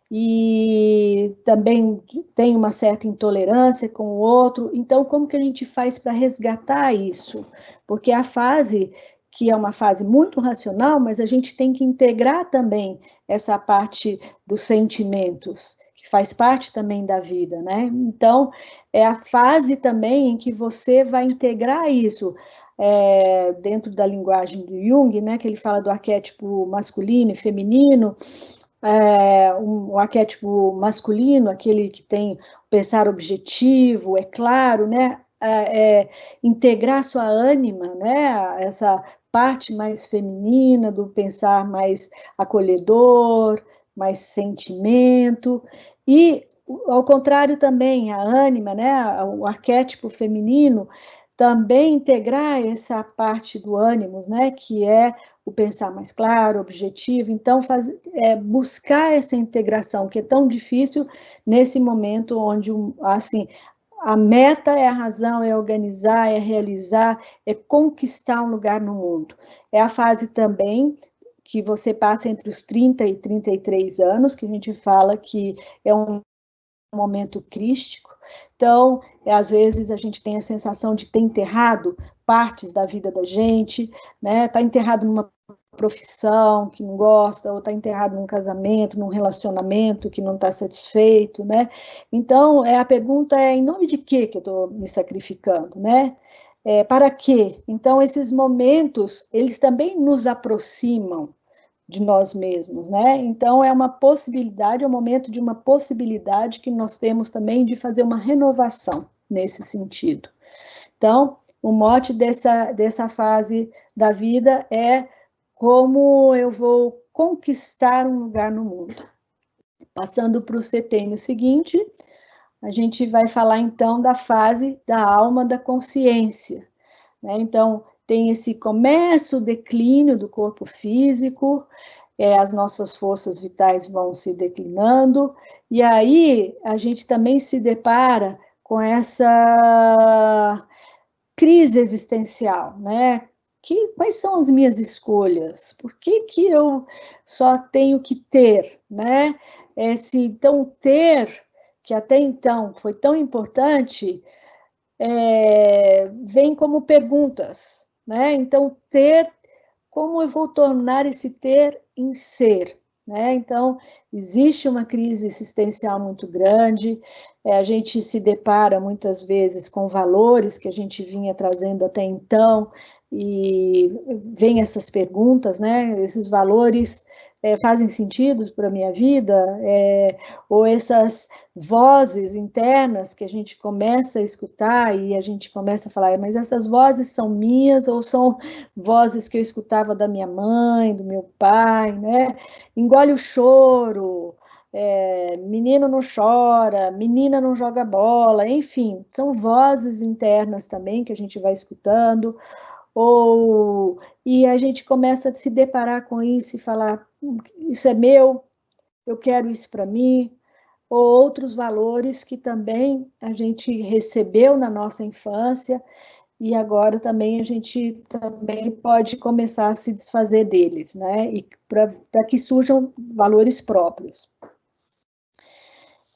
e também tem uma certa intolerância com o outro. Então, como que a gente faz para resgatar isso? Porque a fase, que é uma fase muito racional, mas a gente tem que integrar também essa parte dos sentimentos, que faz parte também da vida, né? Então, é a fase também em que você vai integrar isso, dentro da linguagem do Jung, né, que ele fala do arquétipo masculino e feminino. Um arquétipo masculino, aquele que tem pensar objetivo, é claro, né? Integrar sua ânima, né? Essa parte mais feminina do pensar mais acolhedor, mais sentimento, e ao contrário também, a ânima, né? O arquétipo feminino, também integrar essa parte do ânimo, né? Que é o pensar mais claro, objetivo. Então, buscar essa integração, que é tão difícil nesse momento onde, assim, a meta é a razão, é organizar, é realizar, é conquistar um lugar no mundo. É a fase também que você passa entre os 30 e 33 anos, que a gente fala que é um momento crístico. Então, às vezes a gente tem a sensação de ter enterrado partes da vida da gente, né? Tá enterrado numa profissão que não gosta, ou está enterrado num casamento, num relacionamento que não está satisfeito, né? Então, a pergunta é, em nome de quê que eu estou me sacrificando, né? Para quê? Então, esses momentos, eles também nos aproximam de nós mesmos, né? Então, é uma possibilidade, é um momento de uma possibilidade que nós temos também de fazer uma renovação nesse sentido. Então, o mote dessa fase da vida é como eu vou conquistar um lugar no mundo. Passando para o setênio seguinte, a gente vai falar então da fase da alma da consciência, né? Então, tem esse começo, o declínio do corpo físico, as nossas forças vitais vão se declinando, e aí a gente também se depara com essa crise existencial, né? Quais são as minhas escolhas? Por que eu só tenho que ter, né? Então, ter que até então foi tão importante, vem como perguntas, né? Então, como eu vou tornar esse ter em ser? Né? Então, existe uma crise existencial muito grande, a gente se depara muitas vezes com valores que a gente vinha trazendo até então, e vem essas perguntas, né? Esses valores fazem sentido para a minha vida? Ou essas vozes internas que a gente começa a escutar e a gente começa a falar, mas essas vozes são minhas ou são vozes que eu escutava da minha mãe, do meu pai, né? Engole o choro, menino não chora, menina não joga bola, enfim, são vozes internas também que a gente vai escutando, e a gente começa a se deparar com isso e falar, isso é meu, eu quero isso para mim, ou outros valores que também a gente recebeu na nossa infância e agora também a gente também pode começar a se desfazer deles, né? E para que surjam valores próprios.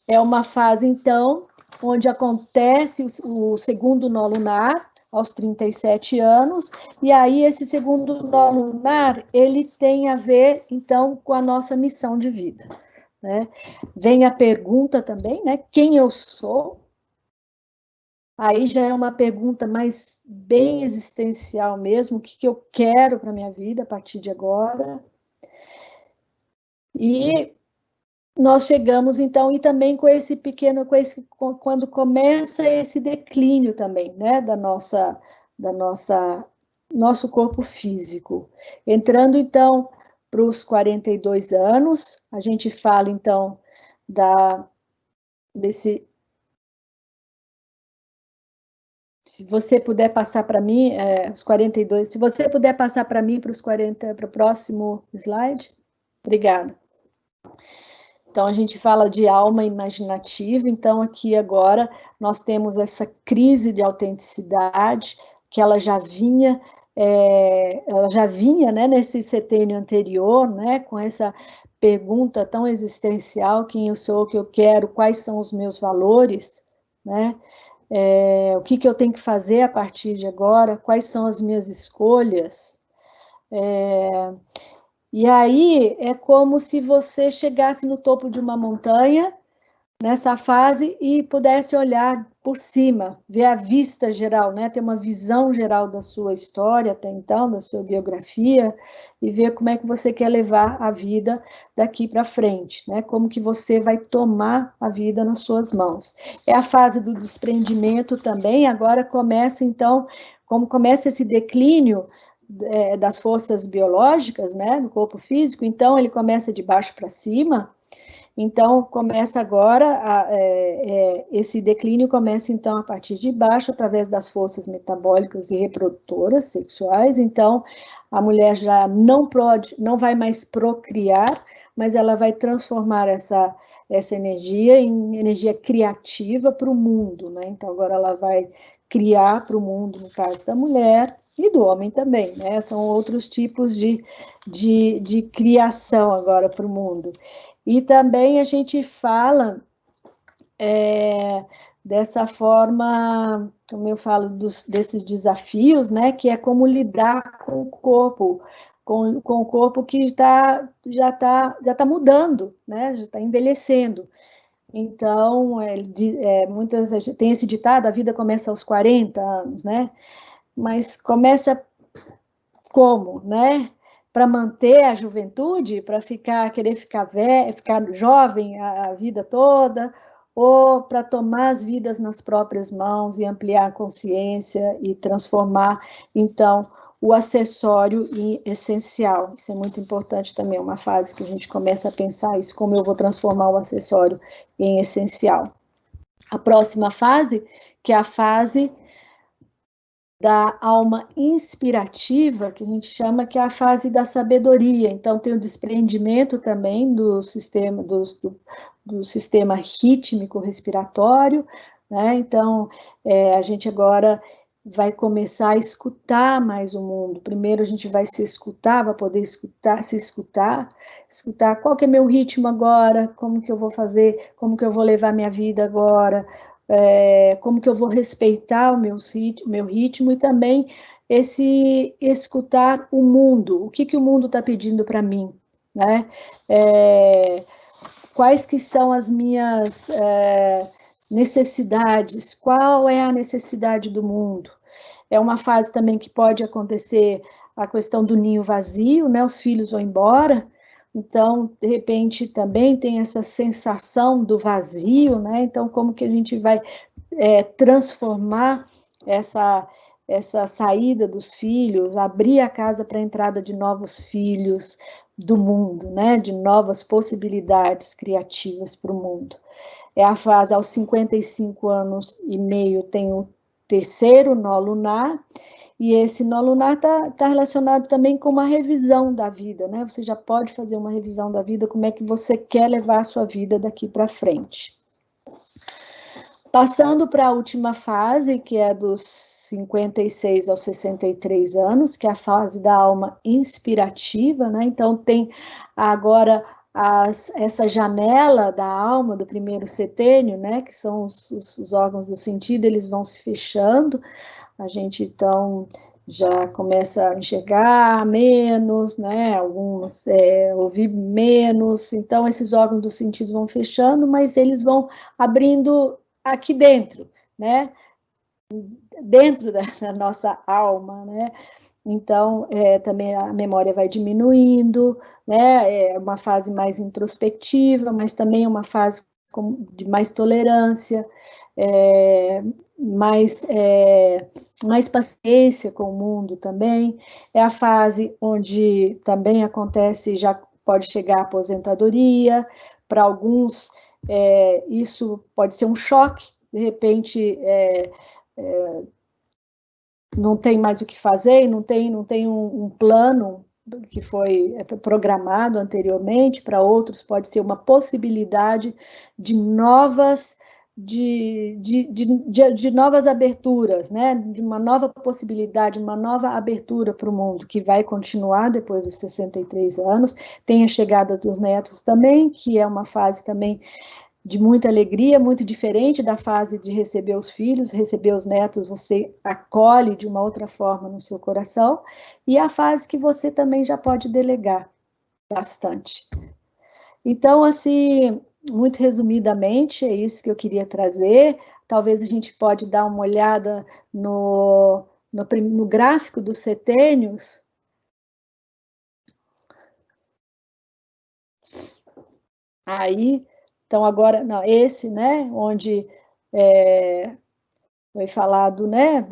É uma fase, então, onde acontece o segundo nó lunar, aos 37 anos, e aí esse segundo nó lunar, ele tem a ver, então, com a nossa missão de vida, né? Vem a pergunta também, né? Quem eu sou? Aí já é uma pergunta mais bem existencial mesmo, o que eu quero para a minha vida a partir de agora? E nós chegamos, então, e também com esse pequeno, quando começa esse declínio também, né, nosso corpo físico. Entrando, então, para os 42 anos, a gente fala, então, desse... Se você puder passar para mim, os 42, se você puder passar para mim para os 40, para o próximo slide. Obrigada. Então, a gente fala de alma imaginativa, então aqui agora nós temos essa crise de autenticidade, que ela já vinha, né, nesse setênio anterior, né, com essa pergunta tão existencial, quem eu sou, o que eu quero, quais são os meus valores, né, o que eu tenho que fazer a partir de agora, quais são as minhas escolhas, e aí é como se você chegasse no topo de uma montanha, nessa fase, e pudesse olhar por cima, ver a vista geral, né? Ter uma visão geral da sua história até então, da sua biografia, e ver como é que você quer levar a vida daqui para frente, né? Como que você vai tomar a vida nas suas mãos. É a fase do desprendimento também, agora começa então, como começa esse declínio das forças biológicas, né, no corpo físico, então ele começa de baixo para cima, então começa agora, esse declínio começa então a partir de baixo, através das forças metabólicas e reprodutoras sexuais, então a mulher já não vai mais procriar, mas ela vai transformar essa energia em energia criativa para o mundo, né, então agora ela vai criar para o mundo, no caso da mulher, e do homem também, né? São outros tipos de criação agora para o mundo. E também a gente fala dessa forma, como eu falo, desses desafios, né? Que é como lidar com o corpo, com o corpo que já está mudando, né? Já está envelhecendo. Então, muitas tem esse ditado, a vida começa aos 40 anos, né? Mas começa como, né? Para manter a juventude, para querer ficar velho, ficar jovem a vida toda, ou para tomar as vidas nas próprias mãos e ampliar a consciência e transformar, então, o acessório em essencial. Isso é muito importante também, é uma fase que a gente começa a pensar isso, como eu vou transformar o acessório em essencial. A próxima fase, que é a fase da alma inspirativa, que a gente chama, que é a fase da sabedoria. Então, tem o desprendimento também do sistema, do sistema rítmico respiratório, né? Então, a gente agora vai começar a escutar mais o mundo. Primeiro a gente vai se escutar, vai poder escutar, se escutar qual que é meu ritmo agora, como que eu vou fazer, como que eu vou levar minha vida agora, como que eu vou respeitar o meu ritmo e também esse escutar o mundo, o que que o mundo está pedindo para mim, né? Quais que são as minhas necessidades, qual é a necessidade do mundo. É uma fase também que pode acontecer a questão do ninho vazio, né? Os filhos vão embora, então, de repente, também tem essa sensação do vazio, né? Então, como que a gente vai transformar essa saída dos filhos, abrir a casa para a entrada de novos filhos do mundo, né? De novas possibilidades criativas para o mundo. É a fase aos 55 anos e meio, tem o terceiro nó lunar, e esse nó lunar está relacionado também com uma revisão da vida, né? Você já pode fazer uma revisão da vida, como é que você quer levar a sua vida daqui para frente. Passando para a última fase, que é dos 56 aos 63 anos, que é a fase da alma inspirativa, né? Então, tem agora essa janela da alma do primeiro setênio, né? Que são os órgãos do sentido, eles vão se fechando. A gente, então, já começa a enxergar menos, né? Alguns ouvir menos. Então, esses órgãos do sentido vão fechando, mas eles vão abrindo aqui dentro, né? Dentro da nossa alma, né? Então, também a memória vai diminuindo, né? É uma fase mais introspectiva, mas também uma fase de mais tolerância, mais paciência com o mundo também. É a fase onde também acontece, já pode chegar a aposentadoria, para alguns isso pode ser um choque, de repente não tem mais o que fazer, não tem um plano que foi programado anteriormente. Para outros pode ser uma possibilidade de novas novas aberturas, né? De uma nova possibilidade, uma nova abertura para o mundo, que vai continuar depois dos 63 anos. Tem a chegada dos netos também, que é uma fase também de muita alegria, muito diferente da fase de receber os filhos. Receber os netos, você acolhe de uma outra forma no seu coração, e a fase que você também já pode delegar bastante. Então, assim, muito resumidamente, é isso que eu queria trazer. Talvez a gente pode dar uma olhada no gráfico dos setênios. Aí, então agora, não, esse, né, onde foi falado, né,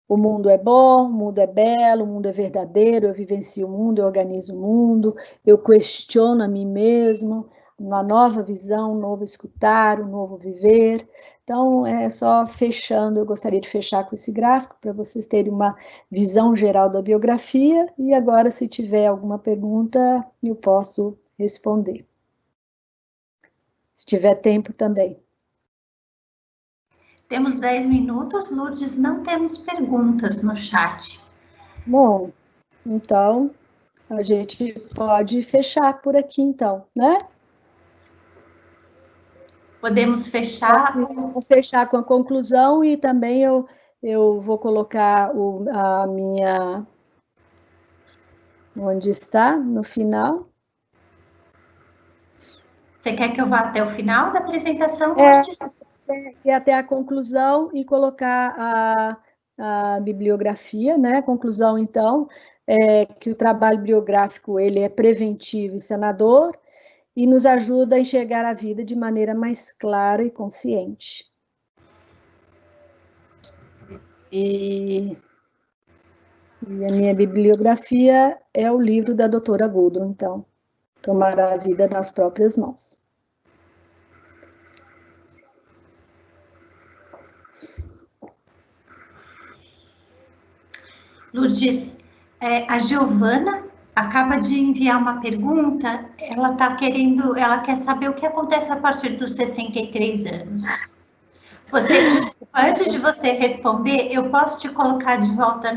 o mundo é bom, o mundo é belo, o mundo é verdadeiro, eu vivencio o mundo, eu organizo o mundo, eu questiono a mim mesmo, uma nova visão, um novo escutar, um novo viver. Então, só fechando, eu gostaria de fechar com esse gráfico, para vocês terem uma visão geral da biografia, e agora, se tiver alguma pergunta, eu posso responder. Se tiver tempo também. Temos 10 minutos, Lourdes, não temos perguntas no chat. Bom, então a gente pode fechar por aqui, então, né? Podemos fechar. Vou fechar com a conclusão, e também eu vou colocar a minha... Onde está? No final. Você quer que eu vá até o final da apresentação, Lourdes? Até a conclusão, e colocar a bibliografia, né? A conclusão, então, é que o trabalho biográfico ele é preventivo e sanador, e nos ajuda a enxergar a vida de maneira mais clara e consciente. E a minha bibliografia é o livro da doutora Gudrun, então, Tomar a Vida nas Próprias Mãos. Lourdes, a Giovana acaba de enviar uma pergunta. Ela quer saber o que acontece a partir dos 63 anos. Desculpa, antes de você responder, eu posso te colocar de volta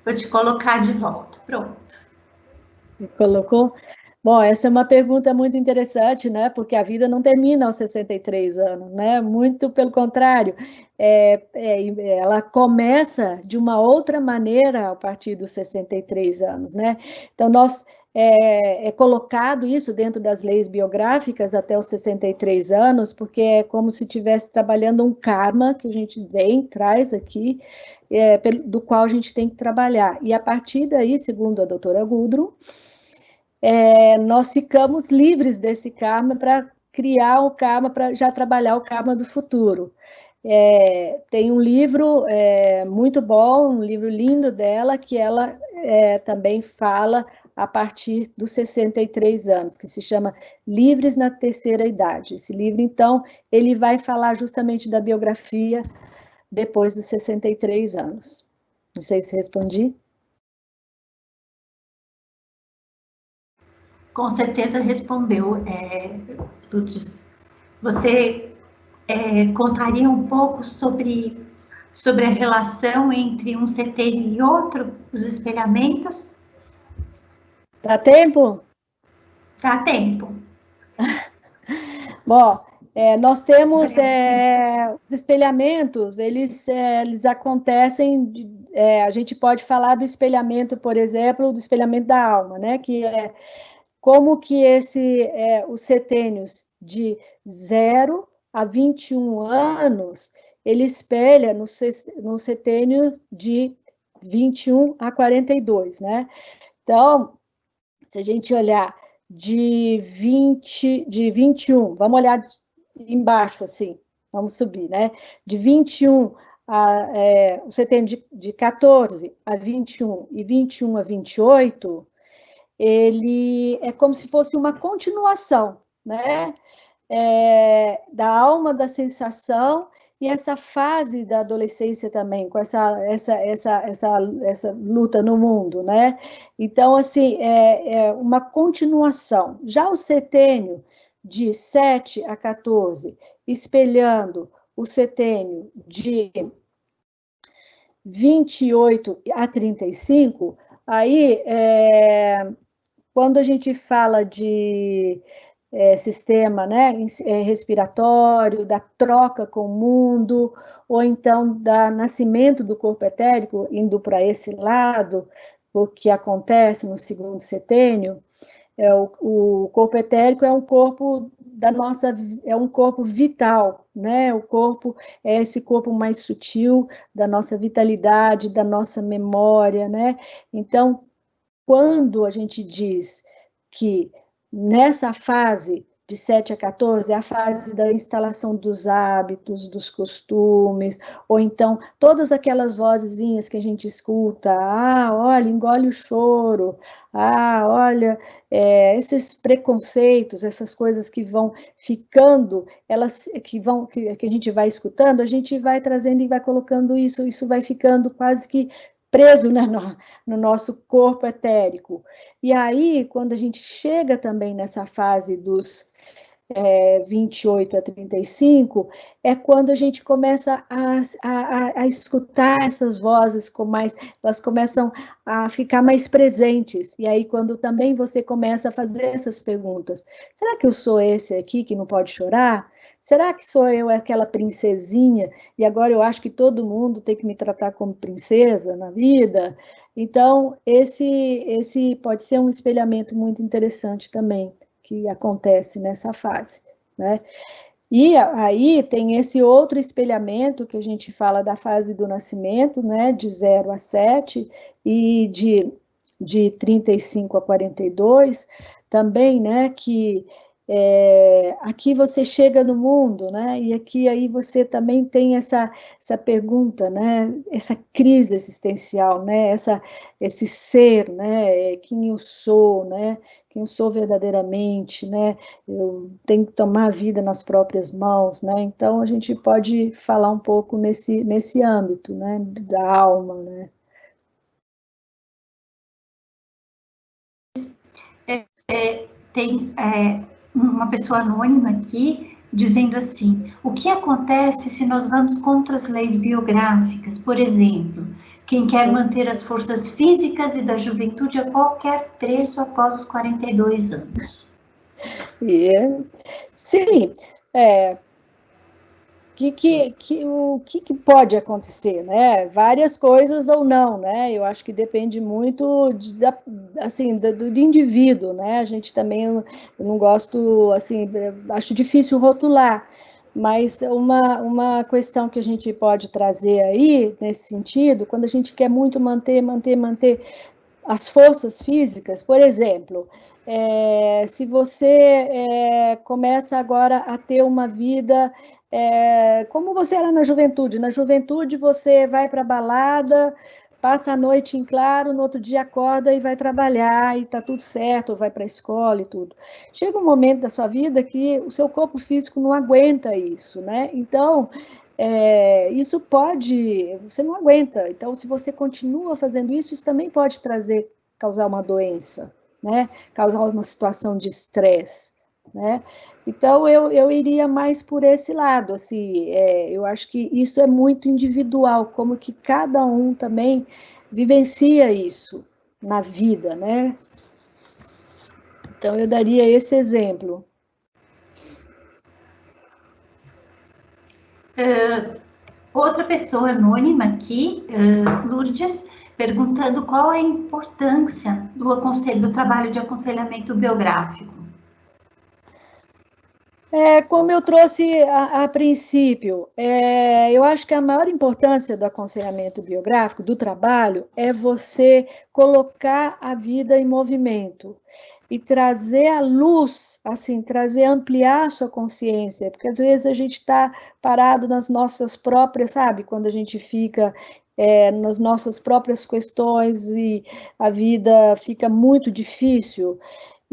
Vou te colocar de volta. Pronto. Colocou? Bom, essa é uma pergunta muito interessante, né? Porque a vida não termina aos 63 anos, né? Muito pelo contrário, ela começa de uma outra maneira a partir dos 63 anos, né? Então, é colocado isso dentro das leis biográficas até os 63 anos, porque é como se estivesse trabalhando um karma que a gente traz aqui, do qual a gente tem que trabalhar. E a partir daí, segundo a doutora Gudrun, nós ficamos livres desse karma para criar o karma, para já trabalhar o karma do futuro. Tem um livro muito bom, um livro lindo dela, que ela também fala a partir dos 63 anos, que se chama Livres na Terceira Idade. Esse livro, então, ele vai falar justamente da biografia depois dos 63 anos. Não sei se respondi. Com certeza respondeu, Lourdes. Você contaria um pouco sobre a relação entre um setênio e outro, os espelhamentos? Dá tempo? Dá tempo. Bom, nós temos os espelhamentos, eles acontecem, a gente pode falar do espelhamento, por exemplo, do espelhamento da alma, né? Que é como que os setênios de 0 a 21 anos, ele espelha no setênio de 21 a 42, né? Então, se a gente olhar de 21, vamos olhar embaixo, assim, vamos subir, né? De 21 o setembro de 14 a 21 e 21 a 28, ele é como se fosse uma continuação, né? Da alma, da sensação, e essa fase da adolescência também, com essa luta no mundo, né? Então, assim, é uma continuação. Já o setênio, de 7 a 14, espelhando o setênio de 28 a 35, aí, quando a gente fala de sistema, né, respiratório, da troca com o mundo, ou então do nascimento do corpo etérico, indo para esse lado, o que acontece no segundo setênio, o corpo etérico é um corpo é um corpo vital, né? O corpo é esse corpo mais sutil da nossa vitalidade, da nossa memória, né? Então, quando a gente diz que nessa fase de 7 a 14, é a fase da instalação dos hábitos, dos costumes, ou então todas aquelas vozinhas que a gente escuta, olha, engole o choro, olha, esses preconceitos, essas coisas que vão ficando, que a gente vai escutando, a gente vai trazendo e vai colocando isso vai ficando quase que preso, né, no nosso corpo etérico. E aí, quando a gente chega também nessa fase dos 28 a 35, é quando a gente começa a escutar essas vozes elas começam a ficar mais presentes. E aí, quando também você começa a fazer essas perguntas, será que eu sou esse aqui que não pode chorar? Será que sou eu aquela princesinha e agora eu acho que todo mundo tem que me tratar como princesa na vida? Então, esse pode ser um espelhamento muito interessante também, que acontece nessa fase, né? E aí tem esse outro espelhamento que a gente fala da fase do nascimento, né, de 0 a 7 e de 35 a 42, também, né, que aqui você chega no mundo, né, e aqui aí você também tem essa pergunta, né, essa crise existencial, né, esse ser, né, quem eu sou, né, quem eu sou verdadeiramente, né, eu tenho que tomar a vida nas próprias mãos, né, então a gente pode falar um pouco nesse âmbito, né, da alma, né. Tem uma pessoa anônima aqui, dizendo assim: o que acontece se nós vamos contra as leis biográficas? Por exemplo, quem quer manter as forças físicas e da juventude a qualquer preço após os 42 anos. Sim, o que pode acontecer, né? Várias coisas ou não, né? Eu acho que depende muito assim, do indivíduo, né? A gente também, eu não gosto, assim, acho difícil rotular, mas uma questão que a gente pode trazer aí, nesse sentido, quando a gente quer muito manter as forças físicas, por exemplo, se você começa agora a ter uma vida como você era na juventude você vai para a balada, passa a noite em claro, no outro dia acorda e vai trabalhar, e tá tudo certo, vai para a escola e tudo. Chega um momento da sua vida que o seu corpo físico não aguenta isso, né? Então, isso você não aguenta. Então, se você continua fazendo isso, isso também pode causar uma doença, né? Causar uma situação de estresse, né? Então, eu iria mais por esse lado, assim, eu acho que isso é muito individual, como que cada um também vivencia isso na vida, né? Então, eu daria esse exemplo. Outra pessoa anônima aqui, Lourdes, perguntando qual é a importância do trabalho de aconselhamento biográfico. Como eu trouxe a princípio, eu acho que a maior importância do aconselhamento biográfico, do trabalho, é você colocar a vida em movimento e trazer a luz, assim, ampliar a sua consciência, porque às vezes a gente está parado nas nossas próprias, sabe, quando a gente fica nas nossas próprias questões e a vida fica muito difícil,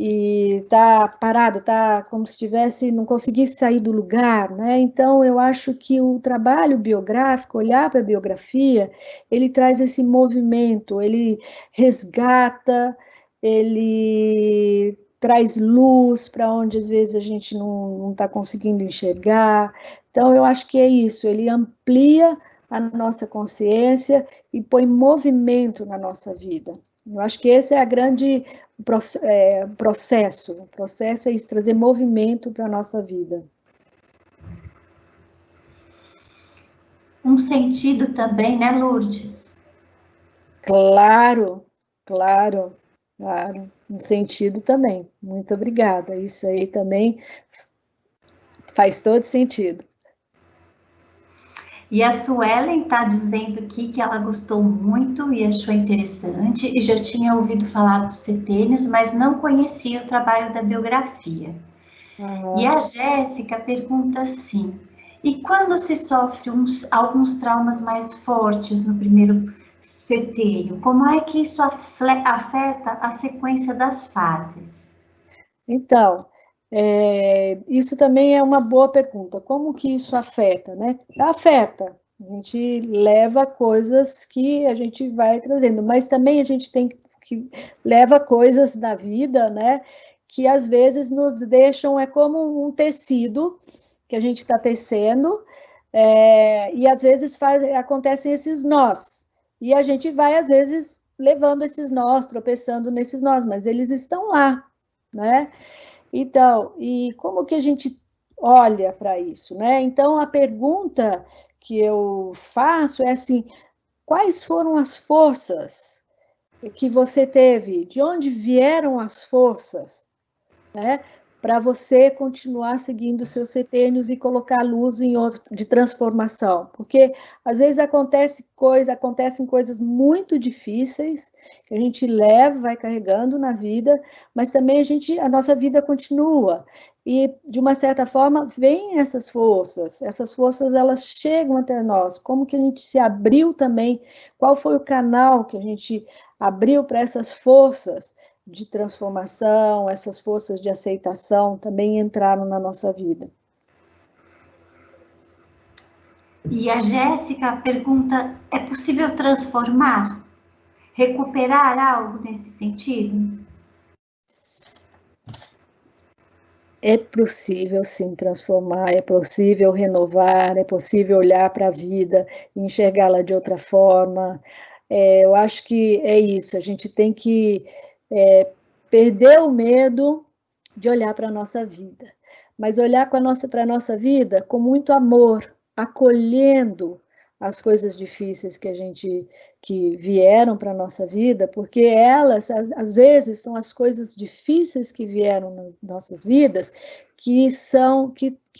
e tá parado, tá como se tivesse, não conseguisse sair do lugar, né? Então, eu acho que o trabalho biográfico, olhar para a biografia, ele traz esse movimento, ele resgata, ele traz luz para onde às vezes a gente não está conseguindo enxergar. Então, eu acho que é isso, ele amplia a nossa consciência e põe movimento na nossa vida. Eu acho que esse é a grande processo. O processo é isso, trazer movimento para a nossa vida. Um sentido também, né, Lourdes? Claro. Um sentido também. Muito obrigada. Isso aí também faz todo sentido. E a Suelen está dizendo aqui que ela gostou muito e achou interessante, e já tinha ouvido falar dos setênios, mas não conhecia o trabalho da biografia. E a Jéssica pergunta assim: e quando se sofre alguns traumas mais fortes no primeiro setênio, como é que isso afeta a sequência das fases? Então, isso também é uma boa pergunta. Como que isso afeta, né? Afeta. A gente leva coisas que a gente vai trazendo, mas também a gente tem que leva coisas da vida, né? Que às vezes nos deixam, é como um tecido que a gente está tecendo, e às vezes acontecem esses nós. E a gente vai, às vezes, levando esses nós, tropeçando nesses nós, mas eles estão lá, né? Então, e como que a gente olha para isso, né? Então, a pergunta que eu faço é assim: quais foram as forças que você teve? De onde vieram as forças, né? Para você continuar seguindo seus setênios e colocar luz em outro de transformação, porque às vezes acontecem coisas muito difíceis que a gente leva, vai carregando na vida, mas também a nossa vida continua e de uma certa forma vêm essas forças elas chegam até nós. Como que a gente se abriu também? Qual foi o canal que a gente abriu para essas forças de transformação, essas forças de aceitação também entraram na nossa vida. E a Jéssica pergunta: é possível transformar? Recuperar algo nesse sentido? É possível sim transformar, é possível renovar, é possível olhar para a vida e enxergá-la de outra forma. Eu acho que é isso, a gente tem que perder o medo de olhar para a nossa vida, mas olhar para a nossa vida com muito amor, acolhendo as coisas difíceis que vieram para a nossa vida, porque elas, às vezes, são as coisas difíceis que vieram nas nossas vidas que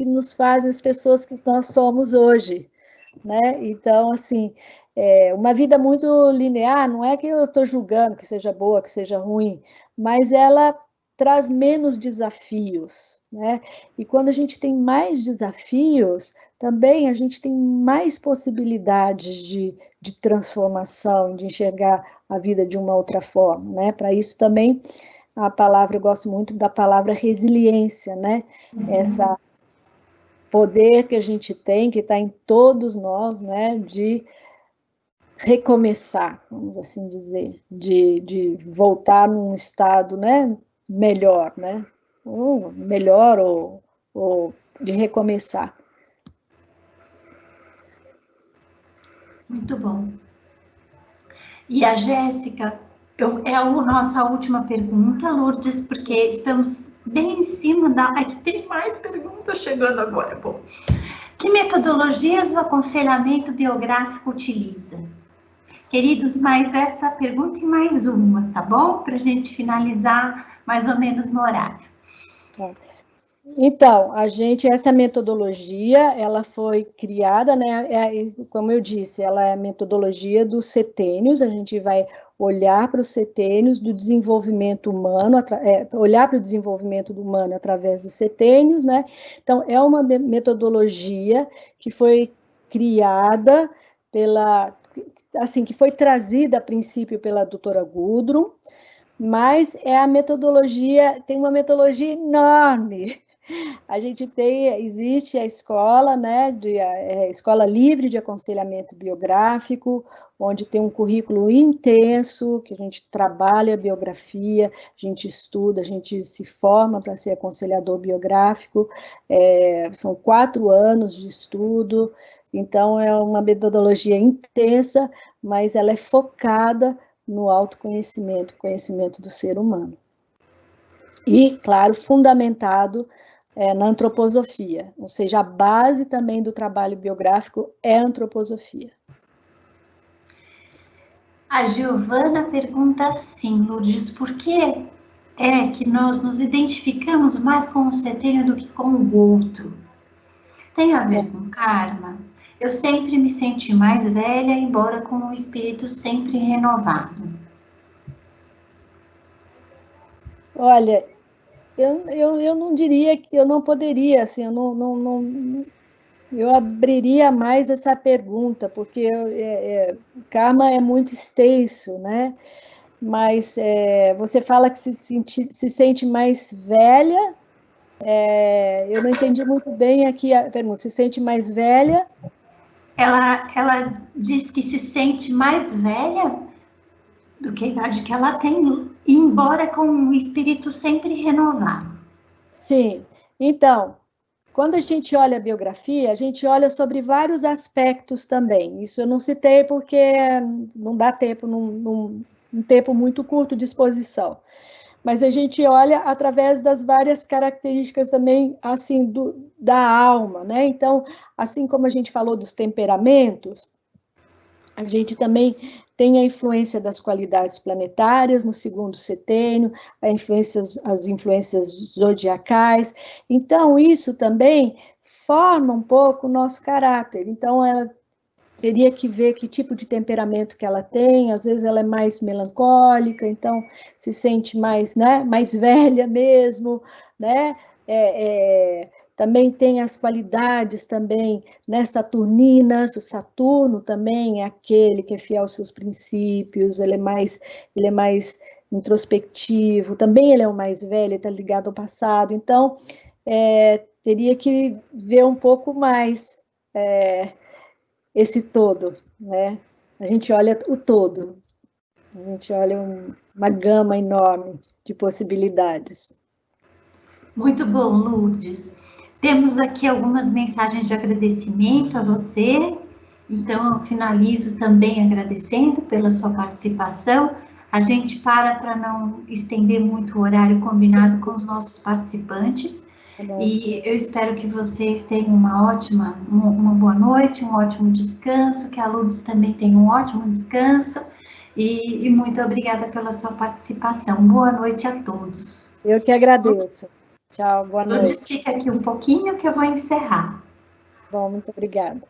nos fazem as pessoas que nós somos hoje, né? Então, assim, uma vida muito linear, não é que eu estou julgando que seja boa, que seja ruim, mas ela traz menos desafios, né? E quando a gente tem mais desafios, também a gente tem mais possibilidades de transformação, de enxergar a vida de uma outra forma, né? Para isso também a palavra, eu gosto muito da palavra resiliência, né? Essa poder que a gente tem, que está em todos nós, né? De recomeçar, vamos assim dizer, de voltar num estado, né? Melhor, né? Ou melhor, ou de recomeçar. Muito bom. E a Jéssica, é a nossa última pergunta, Lourdes, porque estamos bem em cima da... Ai, tem mais perguntas chegando agora. Bom, que metodologias o aconselhamento biográfico utiliza? Queridos, mais essa pergunta e mais uma, tá bom? Para a gente finalizar mais ou menos no horário. Então, essa metodologia, ela foi criada, né, como eu disse, ela é a metodologia dos setênios, a gente vai olhar para os setênios do desenvolvimento humano, olhar para o desenvolvimento do humano através dos setênios, né, então é uma metodologia que foi criada que foi trazida a princípio pela doutora Gudrun, mas tem uma metodologia enorme. Existe a escola, né, Escola Livre de Aconselhamento Biográfico, onde tem um currículo intenso, que a gente trabalha a biografia, a gente estuda, a gente se forma para ser aconselhador biográfico, são 4 anos de estudo, então é uma metodologia intensa, mas ela é focada no autoconhecimento, conhecimento do ser humano. E, claro, fundamentado na antroposofia, ou seja, a base também do trabalho biográfico é a antroposofia. A Giovana pergunta assim, Lourdes, por que é que nós nos identificamos mais com o setênio do que com o outro? Tem a ver com karma? Eu sempre me senti mais velha, embora com o espírito sempre renovado. Olha, eu não diria que eu não poderia, assim, eu abriria mais essa pergunta, porque o karma é muito extenso, né? Mas você fala que se sente mais velha, eu não entendi muito bem aqui a pergunta, se sente mais velha? Ela diz que se sente mais velha do que a idade que ela tem, embora com um espírito sempre renovado. Sim, então, quando a gente olha a biografia, a gente olha sobre vários aspectos também. Isso eu não citei porque não dá tempo, num tempo muito curto de exposição. Mas a gente olha através das várias características também, assim, da alma, né? Então, assim como a gente falou dos temperamentos, a gente também tem a influência das qualidades planetárias no segundo setênio, as influências zodiacais. Então, isso também forma um pouco o nosso caráter. Então, ela teria que ver que tipo de temperamento que ela tem, às vezes ela é mais melancólica, então se sente mais, né, mais velha mesmo, né, também tem as qualidades também, né, saturninas, o Saturno também é aquele que é fiel aos seus princípios, ele é mais introspectivo, também ele é o mais velho, ele está ligado ao passado, então teria que ver um pouco mais esse todo, né? A gente olha o todo, a gente olha uma gama enorme de possibilidades. Muito bom, Lourdes. Temos aqui algumas mensagens de agradecimento a você. Então, eu finalizo também agradecendo pela sua participação. A gente para não estender muito o horário combinado com os nossos participantes. E eu espero que vocês tenham uma boa noite, um ótimo descanso, que a Lourdes também tenha um ótimo descanso. E muito obrigada pela sua participação. Boa noite a todos. Eu que agradeço. Tchau, boa Lourdes, noite. fica aqui um pouquinho que eu vou encerrar. Bom, muito obrigada.